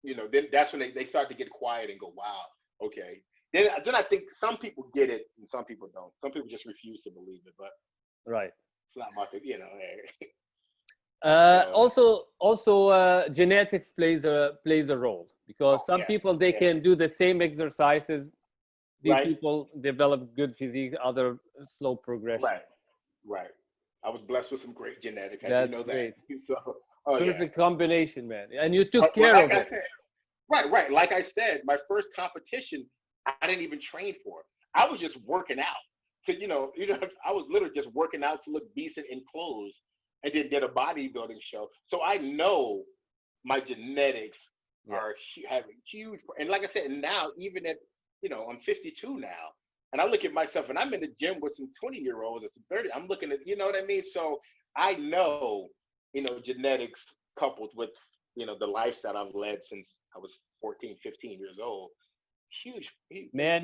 you know, then that's when they start to get quiet and go, wow, okay. Then I think some people get it and some people don't. Some people just refuse to believe it, but right, it's not my thing, you know. Also, genetics plays a role, because some people, they can do the same exercises. These people develop good physique, other slow progression. Right. I was blessed with some great genetics. That's I know great. That. So, perfect combination, man. And you took care of it. Right. Like I said, my first competition, I didn't even train for it. I was just working out. So, you know, I was literally just working out to look decent in clothes, and then did a bodybuilding show. So I know my genetics are having huge. And like I said, now even at, you know, I'm 52 now, and I look at myself, and I'm in the gym with some 20-year-olds or some 30. I'm looking at, you know what I mean? So I know, you know, genetics coupled with, you know, the lifestyle I've led since I was 14, 15 years old. Huge. Man,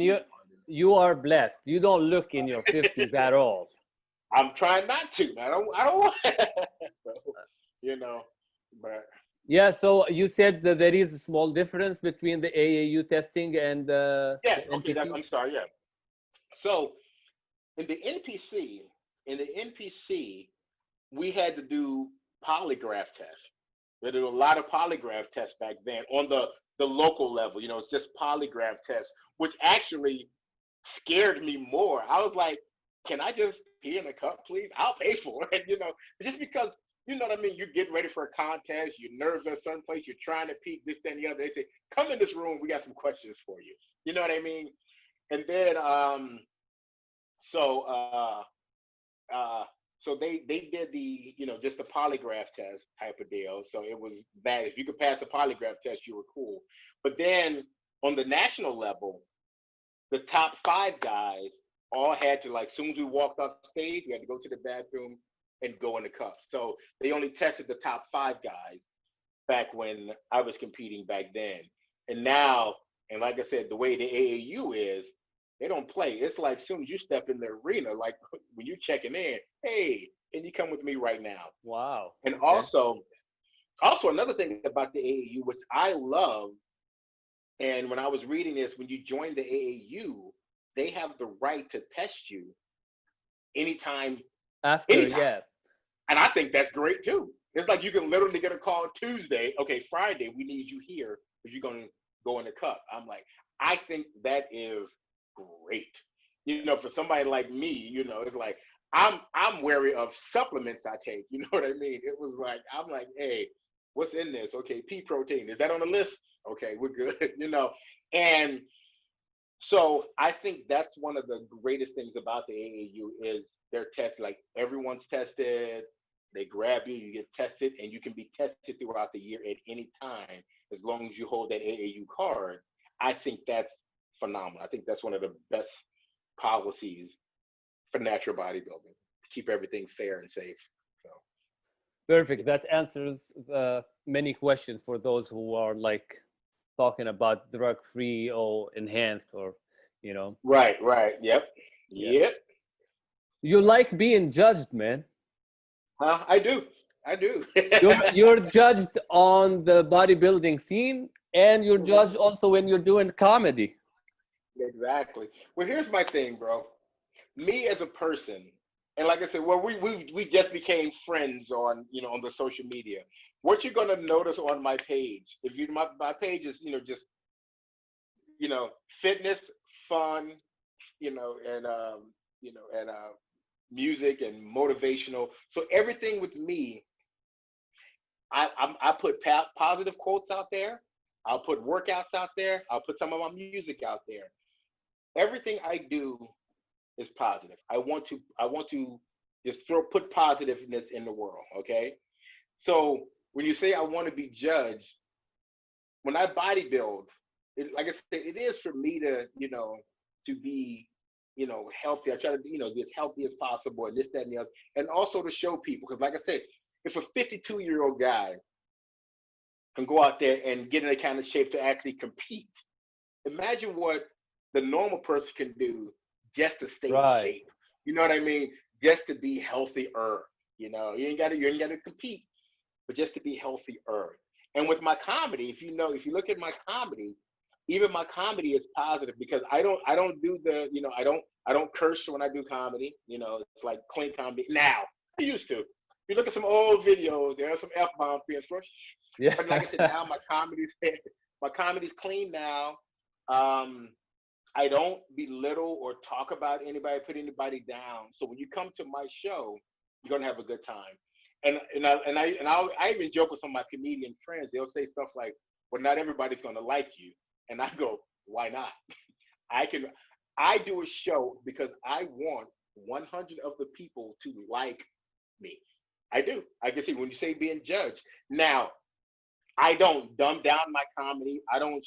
you are blessed. You don't look in your 50s at all. I'm trying not to. I don't want so, you know, but. Yeah, so you said that there is a small difference between the AAU testing and yes, the okay, NPC? I'm sorry, yeah. So in the NPC, we had to do polygraph tests. We had to do a lot of polygraph tests back then on the local level. You know, it's just polygraph tests, which actually scared me more. I was like, can I just pee in a cup, please? I'll pay for it, you know, just because, you know what I mean? You're getting ready for a contest, your nerves are in a certain place, you're trying to peak, this, that, and the other. They say, come in this room, we got some questions for you. You know what I mean? And then, so they did the, you know, just the polygraph test type of deal. So it was that if you could pass the polygraph test, you were cool. But then on the national level, the top 5 guys all had to, like, as soon as we walked off stage, we had to go to the bathroom and go in the cuffs. So they only tested the top 5 guys back when I was competing back then. And now, and like I said, the way the AAU is, they don't play. It's like as soon as you step in the arena, like when you're checking in, hey, can you come with me right now? Wow. And also another thing about the AAU, which I love, And when I was reading this, when you join the AAU, they have the right to test you anytime, After, anytime. yeah. And I think that's great too. It's like you can literally get a call Tuesday. Okay, Friday, we need you here because you're going to go in the cup. I'm like, I think that is great. You know, for somebody like me, you know, it's like I'm wary of supplements I take. You know what I mean? It was like I'm like, hey, what's in this? Okay, pea protein. Is that on the list? Okay, we're good. You know, and so I think that's one of the greatest things about the AAU is they're tested. Like everyone's tested. They grab you, you get tested, and you can be tested throughout the year at any time as long as you hold that AAU card. I think that's phenomenal. I think that's one of the best policies for natural bodybuilding to keep everything fair and safe. So Perfect. That answers many questions for those who are like talking about drug-free or enhanced or, you know. right, right, yep, Yeah. yep. You like being judged, man. I do, I do. You're judged on the bodybuilding scene, and you're judged also when you're doing comedy. Exactly. Well, here's my thing, bro. Me as a person, and like I said, well, we just became friends on on the social media. What you're gonna notice on my page, if you my page is just fitness, fun, and music and motivational. So everything with me, I put positive quotes out there. I'll put workouts out there. I'll put some of my music out there. Everything I do is positive. I want to just put positiveness in the world. Okay. So when you say I want to be judged, when I bodybuild, like I said, it is for me to to be healthy. I try to be be as healthy as possible and this, that, and the other, and also to show people because like I said, if a 52-year-old guy can go out there and get in a kind of shape to actually compete, imagine what the normal person can do just to stay in Right. shape. You know what I mean? Just to be healthier. You ain't gotta compete, but just to be healthier. And with my comedy, if you look at my comedy, even my comedy is positive because I don't do the I don't curse when I do comedy. It's like clean comedy. Now I used to. If you look at some old videos, there are some F-bombs being thrown. Yeah. But like I said, now my comedy's clean now. I don't belittle or talk about anybody, put anybody down. So when you come to my show, you're gonna have a good time. And I even joke with some of my comedian friends. They'll say stuff like, "Well, not everybody's gonna like you," and I go, "Why not? I can. I do a show because I want 100 of the people to like me. I do. I can see when you say being judged. Now, I don't dumb down my comedy. I don't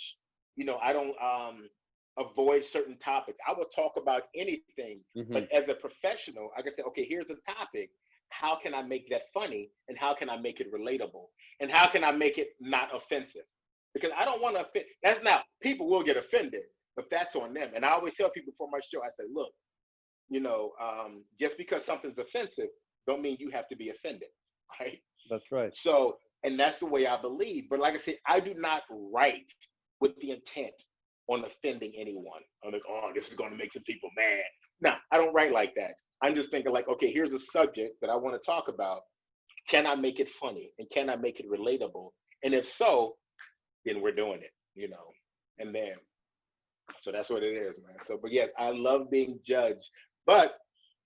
avoid certain topics. I will talk about anything, Hmm. but as a professional, I can say, okay, here's a topic. How can I make that funny? And how can I make it relatable? And how can I make it not offensive? Because I don't want to offend. That's now, people will get offended, but that's on them. And I always tell people before my show, I say, look, just because something's offensive, don't mean you have to be offended, right? That's right. So, and that's the way I believe. But like I said, I do not write with the intent on offending anyone. I'm like, oh, this is going to make some people mad. No, I don't write like that. I'm just thinking like, okay, here's a subject that I want to talk about. Can I make it funny? And can I make it relatable? And if so, then we're doing it. And then, so that's what it is, man. So, but yes, I love being judged, but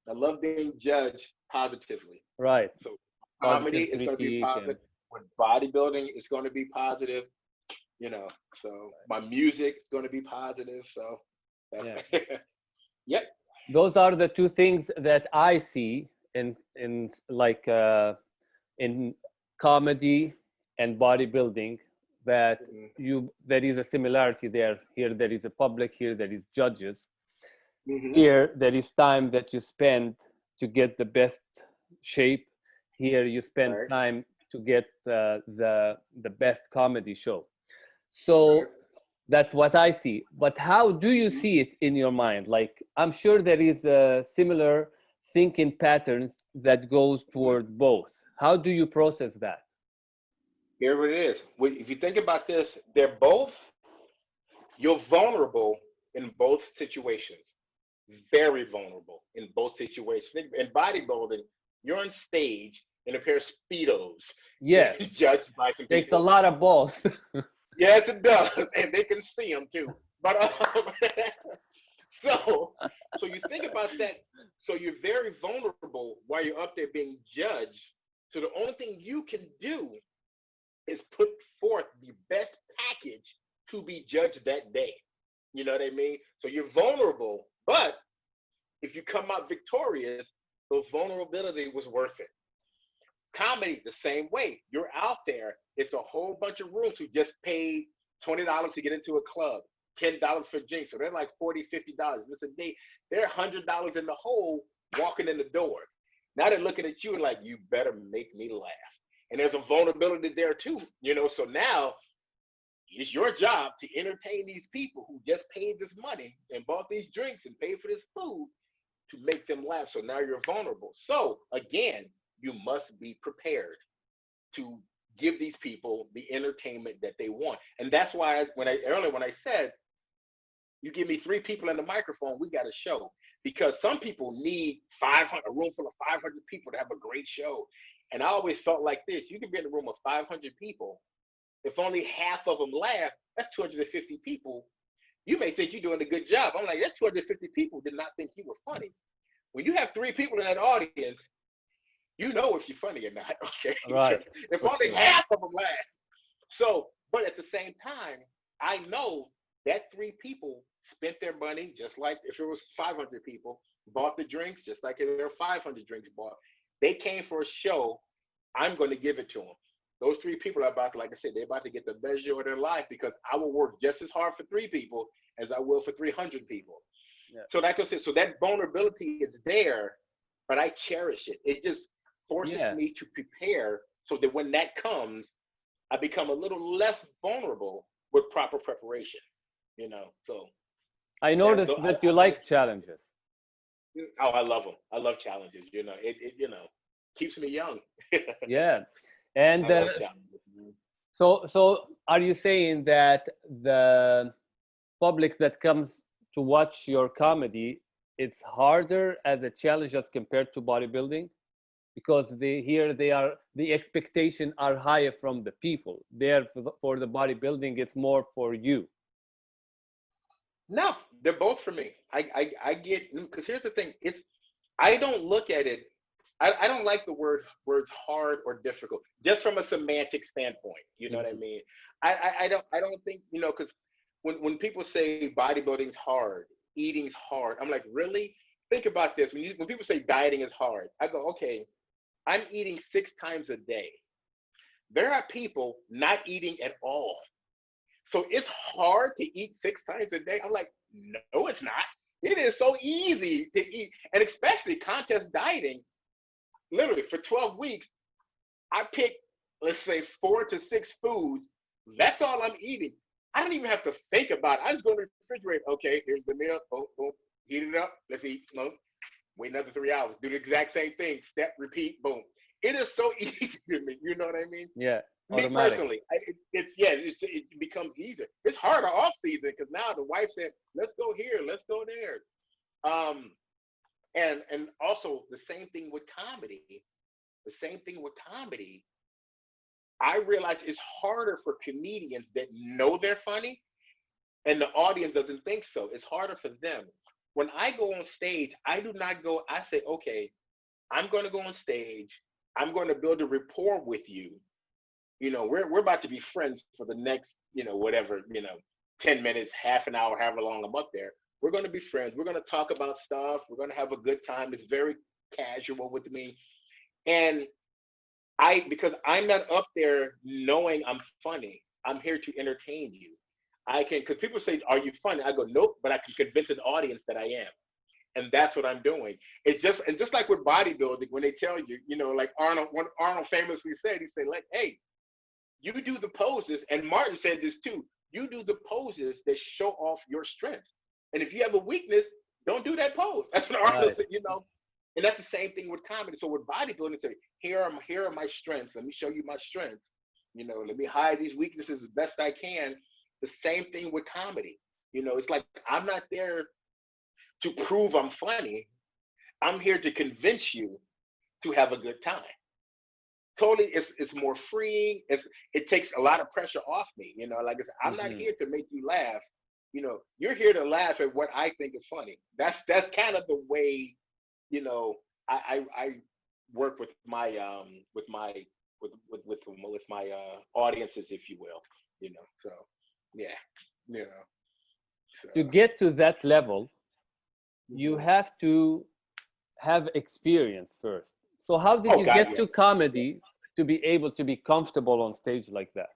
I love being judged positively. Right. So comedy Positive is going to be critique and positive. With bodybuilding, it's going to be positive. So my music is going to be positive. So that's yeah. yep. Those are the two things that I see in like in comedy and bodybuilding, that there is a similarity there. Here there is a public, here there is judges. Mm-hmm. Here there is time that you spend to get the best shape. Here you spend Right. time to get the best comedy show. So that's what I see. But how do you Mm-hmm. see it in your mind? Like, I'm sure there is a similar thinking patterns that goes toward both. How do you process that? Here it is. If you think about this, they're both You're vulnerable in both situations. Very vulnerable in both situations. In bodybuilding, you're on stage in a pair of Speedos, Yes, getting judged by some takes a people. lot of balls. Yes, it does, and they can see them too. But so, so you think about that. So you're very vulnerable while you're up there being judged. So the only thing you can do is put forth the best package to be judged that day. You know what I mean? So you're vulnerable, but if you come out victorious, the vulnerability was worth it. Comedy, the same way. You're out there. It's a whole bunch of rooms who just paid $20 to get into a club, $10 for drinks. So they're like $40, $50. It's a day. They're $100 in the hole walking in the door. Now they're looking at you and like, you better make me laugh. And there's a vulnerability there too, you know. So now it's your job to entertain these people who just paid this money and bought these drinks and paid for this food to make them laugh. So now you're vulnerable. So again, you must be prepared to give these people the entertainment that they want. And that's why when I said, you give me 3 people in the microphone, we got a show. Because some people need 500, a room full of 500 people to have a great show. And I always felt like this: you can be in a room of 500 people. If only half of them laugh, that's 250 people. You may think you're doing a good job. I'm like, that's 250 people did not think you were funny. When you have 3 people in that audience, you know if you're funny or not, okay? Right. If For only sure. half of them laugh. So, but at the same time, I know that 3 people spent their money just like if it was 500 people, bought the drinks just like if there were 500 drinks bought. They came for a show. I'm going to give it to them. Those 3 people are about to, like I said, they're about to get the best show of their life because I will work just as hard for 3 people as I will for 300 people. Yeah. So like I said, so that vulnerability is there, but I cherish it. It just forces Yeah. me to prepare so that when that comes, I become a little less vulnerable with proper preparation. You know, so I yeah. noticed So that you like challenges. I love them. I love challenges. You know, it keeps me young. Yeah. And I love challenges. so are you saying that the public that comes to watch your comedy, it's harder as a challenge as compared to bodybuilding? Because the expectation are higher from the people. There for the bodybuilding, it's more for you. No, they're both for me. I get because here's the thing. I don't look at it. I don't like the words hard or difficult just from a semantic standpoint. You know what I Mhm. mean? I don't think because when people say bodybuilding's hard, eating's hard, I'm like, really? Think about this. When people say dieting is hard, I go, okay, I'm eating 6 times a day. There are people not eating at all. So it's hard to eat 6 times a day. I'm like, no, it's not. It is so easy to eat. And especially contest dieting, literally for 12 weeks, I pick, let's say, 4 to 6 foods. That's all I'm eating. I don't even have to think about it. I just go to the refrigerator. Okay, here's the meal. Boom, boom. Heat it up. Let's eat. No, wait another 3 hours. Do the exact same thing. Step, repeat, boom. It is so easy to me. You know what I mean? Yeah, Me automatic. personally, it becomes easier. It's harder off season because now the wife said, "Let's go here, let's go there," and also the same thing with comedy. The same thing with comedy. I realize it's harder for comedians that know they're funny and the audience doesn't think so. It's harder for them. When I go on stage, I do not go. I say, "Okay, I'm going to go on stage. I'm going to build a rapport with you. We're about to be friends for the next, whatever, 10 minutes, half an hour, however long I'm up there. We're going to be friends. We're going to talk about stuff. We're going to have a good time. It's very casual with me. And because I'm not up there knowing I'm funny, I'm here to entertain you. Because people say, "Are you funny?" I go, "Nope," but I can convince an audience that I am. And that's what I'm doing. And just like with bodybuilding, when they tell you, like Arnold famously said, he said, like, "Hey, you do the poses," and Martin said this too. You do the poses that show off your strengths. And if you have a weakness, don't do that pose. That's what Arnold Right. said. And that's the same thing with comedy. So with bodybuilding, say, here are my strengths. Let me show you my strengths. Let me hide these weaknesses as best I can. The same thing with comedy. It's like I'm not there to prove I'm funny. I'm here to convince you to have a good time. Totally, it's more freeing. It takes a lot of pressure off me. Like I said, I'm not Hmm. here to make you laugh. You're here to laugh at what I think is funny. That's kind of the way you know I work with my audiences, if you will. So yeah, you know. So To get to that level, you mhm. have to have experience first. So how did Oh you God, get yeah, to yeah. comedy to be able to be comfortable on stage like that?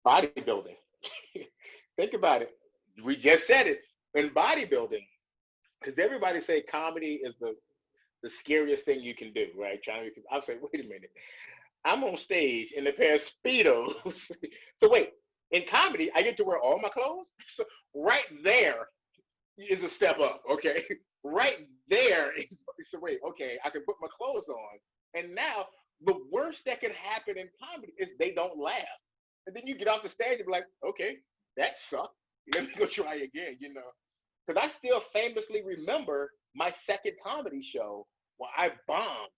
Bodybuilding. Think about it. We just said it in bodybuilding, because everybody say comedy is the scariest thing you can do, right? I'll say, wait a minute. I'm on stage in a pair of Speedos. So wait, in comedy, I get to wear all my clothes? So right there is a step up, okay? Right there is, so wait, okay, I can put my clothes on. And now the worst that can happen in comedy is they don't laugh. And then you get off the stage and be like, okay, that sucked. Let me go try again. Because I still famously remember my second comedy show where I bombed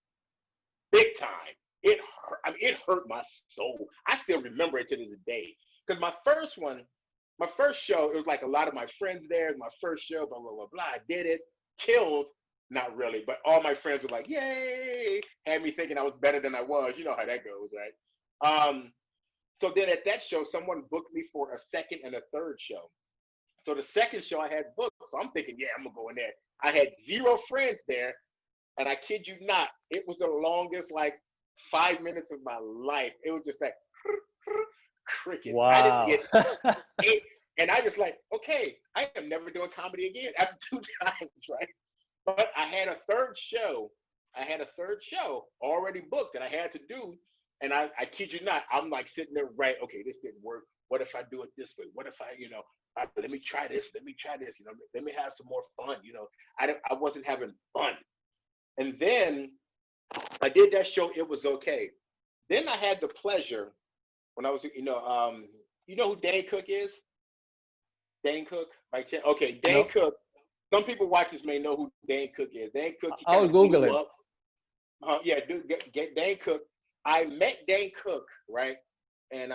big time. It hurt. I mean, it hurt my soul. I still remember it to this day. Because my first show, it was like a lot of my friends there. My first show, blah blah blah blah. I did it, killed. Not really, but all my friends were like, "Yay!" Had me thinking I was better than I was. You know how that goes, right? So then at that show, someone booked me for a second and a third show. So the second show I had booked, so I'm thinking, yeah, I'm gonna go in there. I had zero friends there, and I kid you not, it was the longest like 5 minutes of my life. It was just like crickets. I didn't Wow. get it, and I just like, okay, I am never doing comedy again after two times, right? But I had a third show. I had a third show already booked that I had to do. And I kid you not, I'm like sitting there, right? Okay, this didn't work. What if I do it this way? What if let me try this. Let me try this. Let me have some more fun. I wasn't having fun. And then I did that show. It was okay. Then I had the pleasure when I was, you know who Dane Cook is? Dane Cook, by chance? Okay, Dane No, Cook. Some people watchers may know who Dane Cook is. Dane Cook, he kind I'll of Google blew him. up. Yeah, dude, get Dane Cook. I met Dane Cook, right? And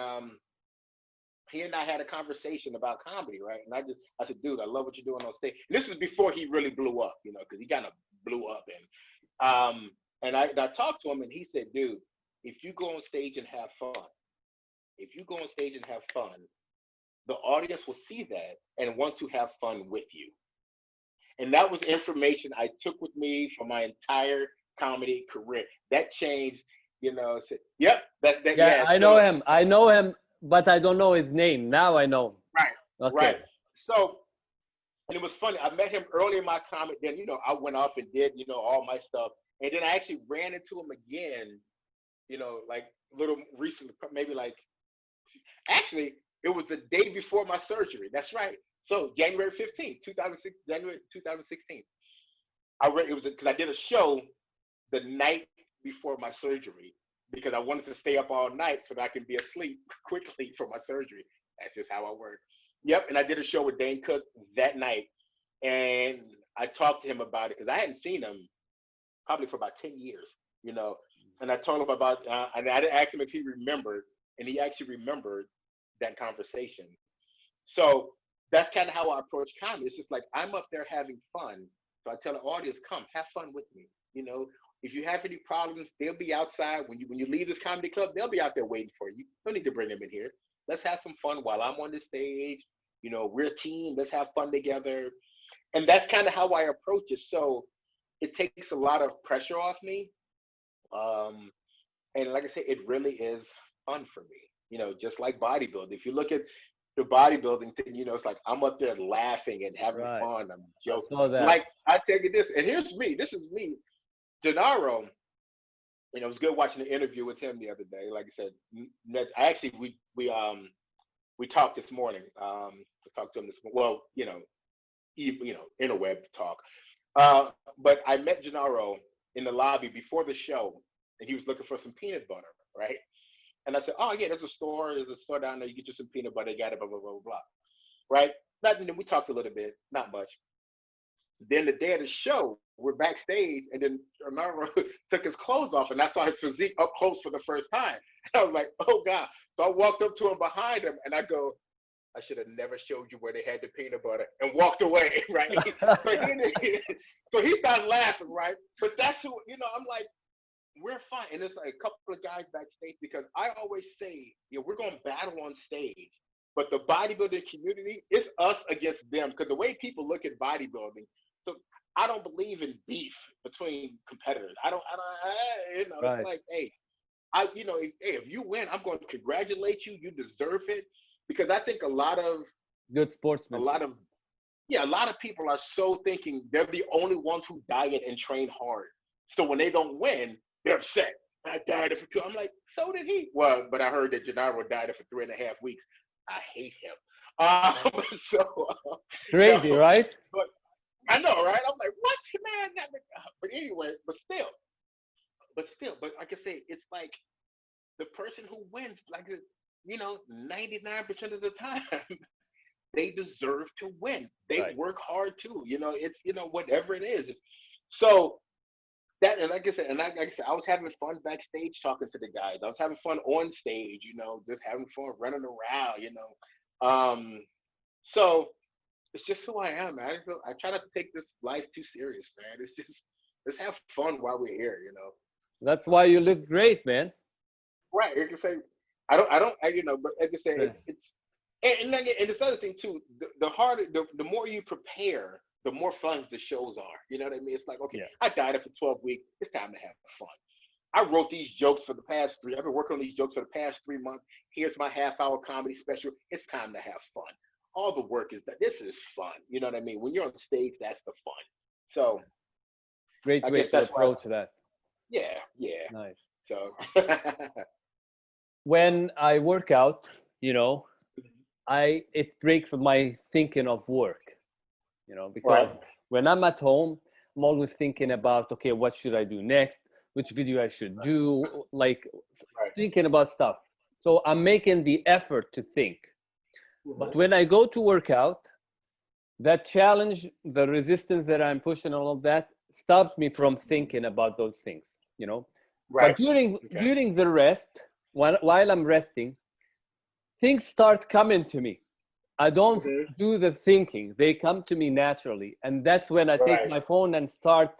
he and I had a conversation about comedy, right? And I said, dude, I love what you're doing on stage. And this is before he really blew up, because he kind of blew up. And I talked to him, and he said, dude, if you go on stage and have fun, if you go on stage and have fun, the audience will see that and want to have fun with you. And that was information I took with me for my entire comedy career. That changed, yep, that's that. Yeah, Yeah. I know So, him. I know him, but I don't know his name. Now I know him. right, right. Okay. So, and it was funny. I met him early in my comedy. Then, I went off and did, all my stuff. And then I actually ran into him again, like little recently, maybe like, actually, it was the day before my surgery. That's right. So January 15th, 2006, January 2016. It was because I did a show the night before my surgery because I wanted to stay up all night so that I could be asleep quickly for my surgery. That's just how I work. Yep, and I did a show with Dane Cook that night, and I talked to him about it because I hadn't seen him probably for about 10 years, you know. And I told him about, and I asked him if he remembered, and he actually remembered that conversation. So that's kind of how I approach comedy. It's just like I'm up there having fun. So I tell the audience, come have fun with me. If you have any problems, they'll be outside. When you leave this comedy club, they'll be out there waiting for you. You don't need to bring them in here. Let's have some fun while I'm on the stage. We're a team. Let's have fun together. And that's kind of how I approach it. So it takes a lot of pressure off me. Um, and like I said, it really is fun for me. Just like bodybuilding. If you look at the bodybuilding thing, it's like I'm up there laughing and having Right. fun. I'm I joking. saw that. Like I tell you this, and here's me. This is me. Gennaro, it was good watching the interview with him the other day. Like I said, I actually we talked this morning. I talked to him this morning. Well, interweb talk. But I met Gennaro in the lobby before the show, and he was looking for some peanut butter, right? And I said, oh yeah, there's a store down there. You get you some peanut butter. They got it, blah blah blah blah. right? Not, we talked a little bit, not much. Then the day of the show, we're backstage, and then Romero took his clothes off, and I saw his physique up close for the first time. I was like, oh God. So I walked up to him behind him, and I go, I should have never showed you where they had the peanut butter, and walked away, right? So he started laughing, right? But that's who, I'm like, we're fine. And it's like a couple of guys backstage, because I always say, we're going to battle on stage, but the bodybuilding community, it's us against them. Because the way people look at bodybuilding, so I don't believe in beef between competitors. Right. It's like, hey, if you win, I'm going to congratulate you. You deserve it. Because I think a lot of Good sportsmanship. a lot of people are so thinking they're the only ones who diet and train hard. So when they don't win, they're upset. I dieted for 2. I'm like, so did he. Well, but I heard that Gennaro dieted for 3.5 weeks. I hate him. So Crazy, right? But I know, right? I'm like, what, man? But anyway, but like I say, it's like the person who wins, like 99% of the time, they deserve to win. They work hard too. It's whatever it is. So that, and like I said, I was having fun backstage talking to the guys. I was having fun on stage, just having fun running around, So it's just who I am, man. I try not to take this life too serious, man. It's just, let's have fun while we're here. That's why you look great, man. Right. Like I say, but like I say, it's and this other thing too. The harder, the more you prepare, the more fun the shows are. You know what I mean? It's like, okay, I died for 12 weeks. It's time to have fun. I wrote these jokes for the past 3. I've been working on these jokes for the past 3 months. Here's my half-hour comedy special. It's time to have fun. All the work is that this is fun. You know what I mean? When you're on stage, that's the fun. So great I way guess to that's approach that. Yeah. Nice. So when I work out, it breaks my thinking of work, because when I'm at home, I'm always thinking about, okay, what should I do next? Which video I should do? Like thinking about stuff. So I'm making the effort to think. But when I go to work out, that challenge, the resistance that I'm pushing, all of that stops me from thinking about those things, But during the rest, while I'm resting, things start coming to me. I don't do the thinking; they come to me naturally, and that's when I take my phone and start,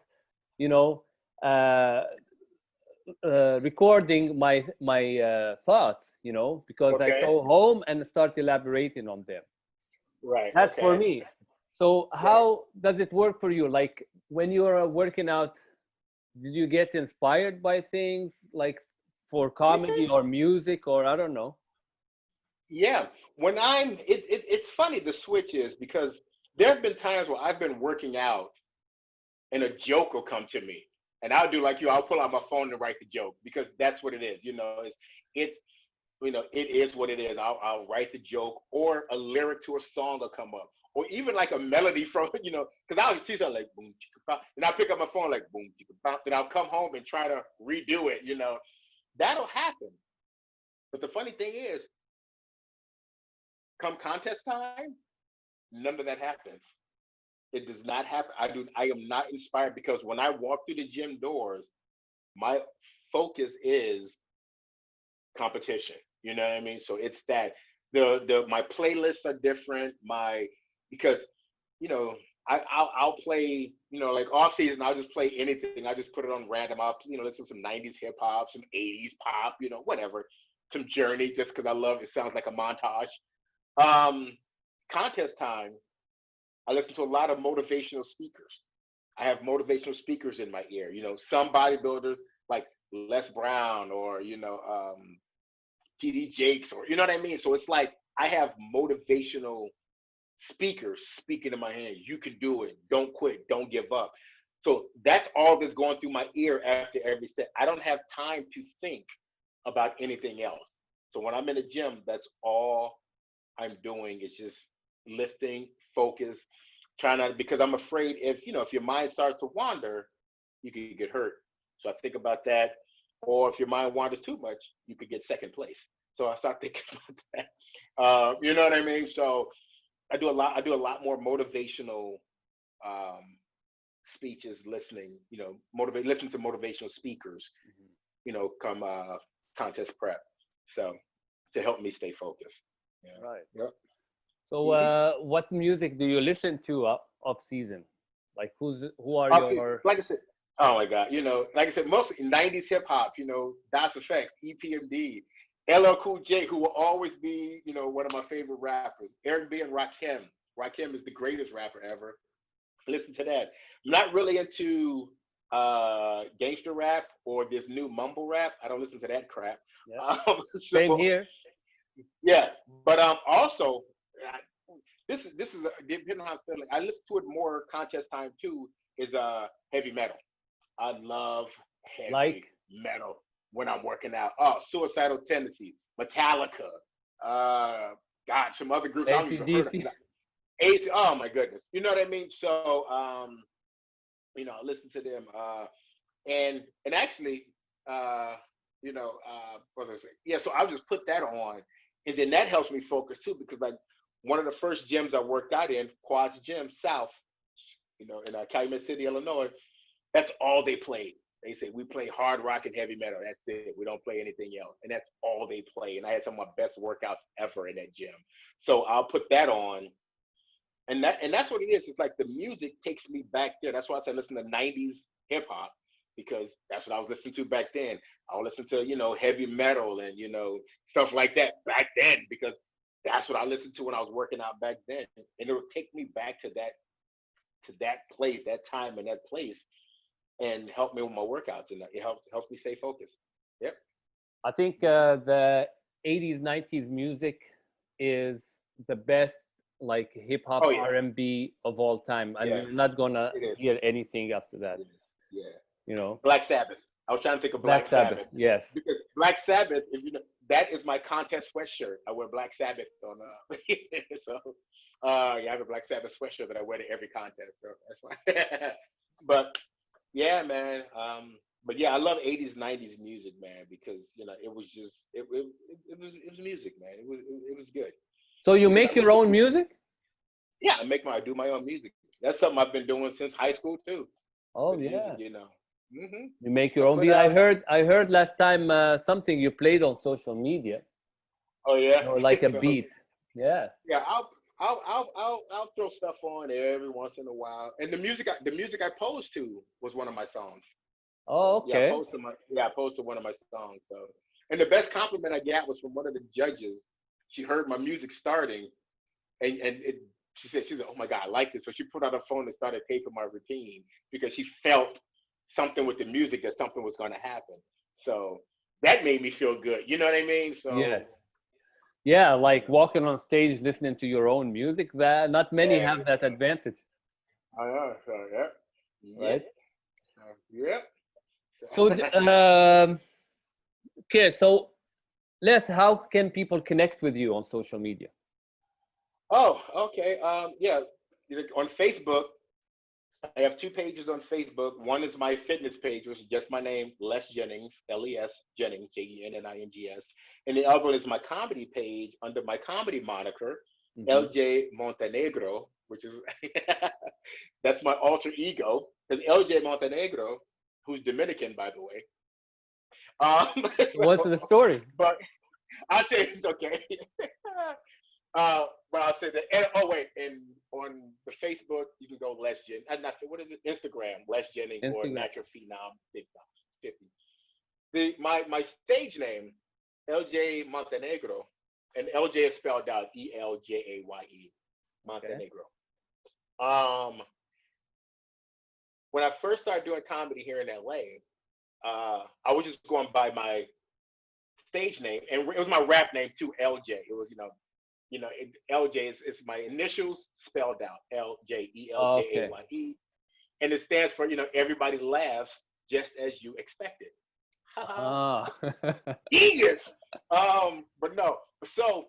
recording my thoughts. Because I go home and start elaborating on them. Right. That's for me. So how does it work for you? Like when you are working out, did you get inspired by things like for comedy or music, or I don't know? Yeah. When it's funny, the switch is, because there have been times where I've been working out and a joke will come to me, and I'll do like you. I'll pull out my phone and write the joke, because that's what it is. It's it is what it is. I'll write the joke, or a lyric to a song will come up, or even like a melody from because I'll see something like boom chicka pop, and I'll pick up my phone like boom chicka pop, and I'll come home and try to redo it. That'll happen. But the funny thing is, come contest time, none of that happens. It does not happen. I am not inspired, because when I walk through the gym doors, my focus is competition. You know what I mean? So it's that my playlists are different. Because I'll play, like off season, I'll just play anything. I just put it on random. I'll listen to some 90s hip hop, some 80s pop, whatever. Some Journey, just because I love it. Sounds like a montage. Contest time, I listen to a lot of motivational speakers. I have motivational speakers in my ear. Some bodybuilders like Les Brown, or TD Jakes, or you know what I mean. So it's like I have motivational speakers speaking in my hand. You can do it. Don't quit. Don't give up. So that's all that's going through my ear after every set. I don't have time to think about anything else. So when I'm in the gym, that's all I'm doing, is just lifting, focus, trying not, because I'm afraid if your mind starts to wander, you could get hurt. So I think about that. Or if your mind wanders too much, you could get second place. So I start thinking about that. You know what I mean? So I do a lot more motivational um, speeches, listening, listen to motivational speakers, come contest prep. So to help me stay focused. Yeah. Right. Yep. So, Hmm. what music do you listen to off season? Like, who are Obviously, your like I said, oh my God, like I said, mostly 90s hip hop, Das Effects, EPMD, LL Cool J, who will always be, one of my favorite rappers. Eric B and Rakim. Rakim is the greatest rapper ever. Listen to that. I'm not really into gangster rap or this new mumble rap. I don't listen to that crap. yeah? Same So here. yeah, but also I- this is depending on how I'm feeling. I listen to it more contest time too. Is heavy metal. I love heavy Like metal when I'm working out. Oh, Suicidal Tendencies, Metallica. God, some other groups I don't even heard of. AC/DC. AC, oh my goodness, you know what I mean. So listen to them. And actually, what was I saying? Yeah, so I'll just put that on, and then that helps me focus too, because like one of the first gyms I worked out in, Quads Gym South, in Calumet City, Illinois, that's all they played. They say we play hard rock and heavy metal. That's it. We don't play anything else, and that's all they play. And I had some of my best workouts ever in that gym. So I'll put that on, and that's what it is. It's like the music takes me back there. That's why I said listen to '90s hip hop, because that's what I was listening to back then. I would listen to heavy metal and stuff like that back then, because that's what I listened to when I was working out back then, and it would take me back to that place, that time, and that place, and help me with my workouts, and it helps me stay focused. Yep. I think the 80s, 90s music is the best, like hip hop, Oh yeah. R&B of all time, and Yeah. you're not gonna It is. hear anything after that. It is. Yeah. You know, Black Sabbath. I was trying to think of Black Black Sabbath. Sabbath, Yes. because Black Sabbath, if you know, that is my contest sweatshirt. I wear Black Sabbath on. So yeah, I have a Black Sabbath sweatshirt that I wear to every contest. So that's why. But yeah, man. But yeah, I love '80s, '90s music, man, because it was just it was music, man. It was good So you because I make your listen own to. music? Yeah, I do my own music. That's something I've been doing since high school too. Oh With music, yeah. Hmm. You make I your own put beat. I out. heard I heard last time something you played on social media. Oh yeah. Like a So beat. Yeah. yeah, I'll throw stuff on every once in a while. And the music I posed to was one of my songs. Oh, So yeah, okay. I posted one of my songs. So, and the best compliment I got was from one of the judges. She heard my music starting, and she said, "Oh my God, I like this." So she put out her phone and started taping my routine, because she felt something with the music, that something was going to happen. So that made me feel good. You know what I mean? Yeah. So Yeah, you like know, walking on stage listening to your own music, that not many yeah. have that advantage, I know. So yeah, yep, right? yep. So okay, so Les, how can people connect with you on social media? Oh, okay. Yeah, on Facebook, I have two pages on Facebook. One is my fitness page, which is just my name, Les Jennings, Les Jennings, Jennings. And the other one is my comedy page under my comedy moniker, Hmm. LJ Montenegro, which is that's my alter ego. Because LJ Montenegro, who's Dominican, by the way. What's So, the story? but I'll tell you, it's okay. But I'll say that. And, oh wait, and on the Facebook, you can go Les Jennings. Not what is it? Instagram, Les Jennings, or Instagram. Natural Phenom 50. My stage name, LJ Montenegro, and LJ is spelled out ELJAYE, Okay. Montenegro. When I first started doing comedy here in LA, I was just going by my stage name, and it was my rap name too, LJ. It was LJ is my initials spelled out, Okay. LJELJAYE, and it stands for everybody laughs just as you expected. Ah. Genius. But no. So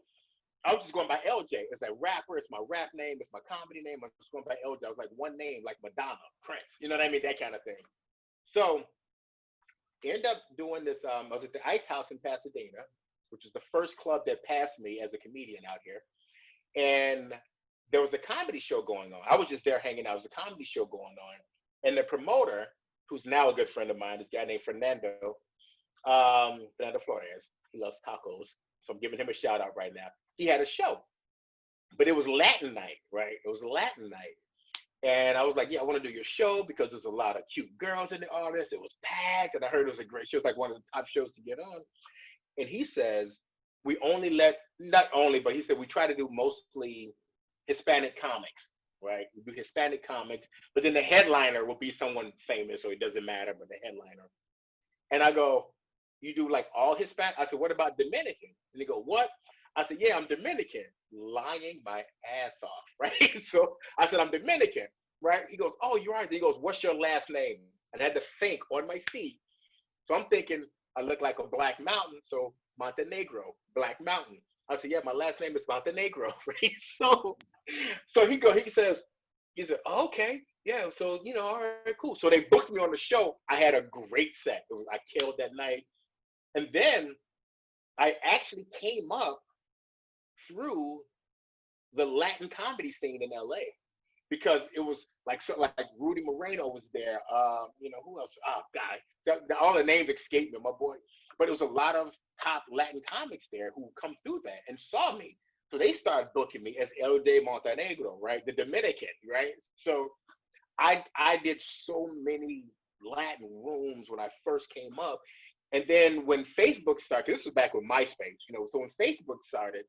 I was just going by LJ. It's a rapper. It's my rap name. It's my comedy name. I was just going by LJ. I was like one name, like Madonna, Prince. You know what I mean? That kind of thing. So end up doing this. I was at the Ice House in Pasadena, which is the first club that passed me as a comedian out here. And there was a comedy show going on. I was just there hanging out. There was a comedy show going on. And the promoter, who's now a good friend of mine, this guy named Fernando Flores, he loves tacos. So I'm giving him a shout out right now. He had a show, but it was Latin night, right? It was Latin night. And I was like, yeah, I want to do your show because there's a lot of cute girls in the audience. It was packed. And I heard it was a great show. It was like one of the top shows to get on. And he says, we only let, not only, but he said, we try to do mostly Hispanic comics, right? We do Hispanic comics, but then the headliner will be someone famous, so it doesn't matter, but the headliner. And I go, you do like all Hispanic? I said, what about Dominican? And he go, what? I said, yeah, I'm Dominican. Lying my ass off, right? So I said, I'm Dominican, right? He goes, oh, you're right. He goes, what's your last name? And I had to think on my feet. So I'm thinking, I look like a black mountain, so Montenegro, Black Mountain. I said, yeah, my last name is Montenegro, right? So he says, oh, okay, yeah, so, you know, all right, cool. So they booked me on the show. I had a great set. I killed that night. And then I actually came up through the Latin comedy scene in LA because it was like Rudy Moreno was there. You know, who else? Oh, God, all the names escaped me, my boy. But it was a lot of top Latin comics there who come through that and saw me. So they started booking me as LJ Montenegro, right? The Dominican, right? So I did so many Latin rooms when I first came up. And then when Facebook started, this was back with MySpace, you know, so when Facebook started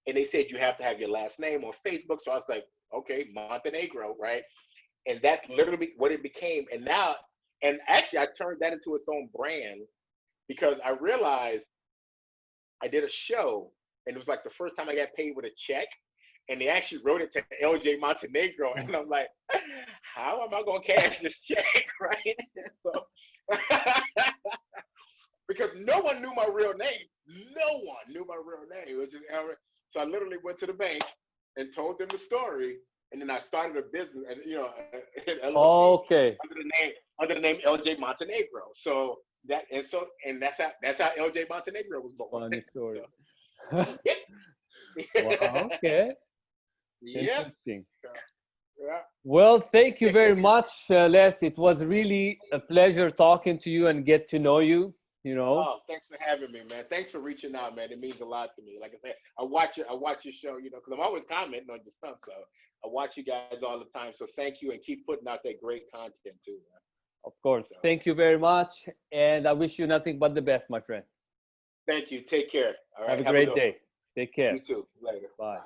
and they said you have to have your last name on Facebook. So I was like, okay, Montenegro, right? And that's literally what it became. And now, and actually I turned that into its own brand because I realized I did a show and it was like the first time I got paid with a check. And they actually wrote it to LJ Montenegro. And I'm like, how am I going to cash this check, right? So, because no one knew my real name. No one knew my real name. It was just, so I literally went to the bank and told them the story. And then I started a business, and you know, LLC, Okay. under the name LJ Montenegro. So that's how LJ Montenegro was born. Funny story. So, yeah. Wow, okay. Yeah. Interesting. Yeah. Well, thank you very much, Les. It was really a pleasure talking to you and get to know you. You know. Oh, thanks for having me, man. Thanks for reaching out, man. It means a lot to me. Like I said, I watch your show, you know, because I'm always commenting on your stuff. So I watch you guys all the time. So thank you and keep putting out that great content too, man. Of course. So, thank you very much. And I wish you nothing but the best, my friend. Thank you. Take care. All right. Have a great day. Take care. You too. Later. Bye.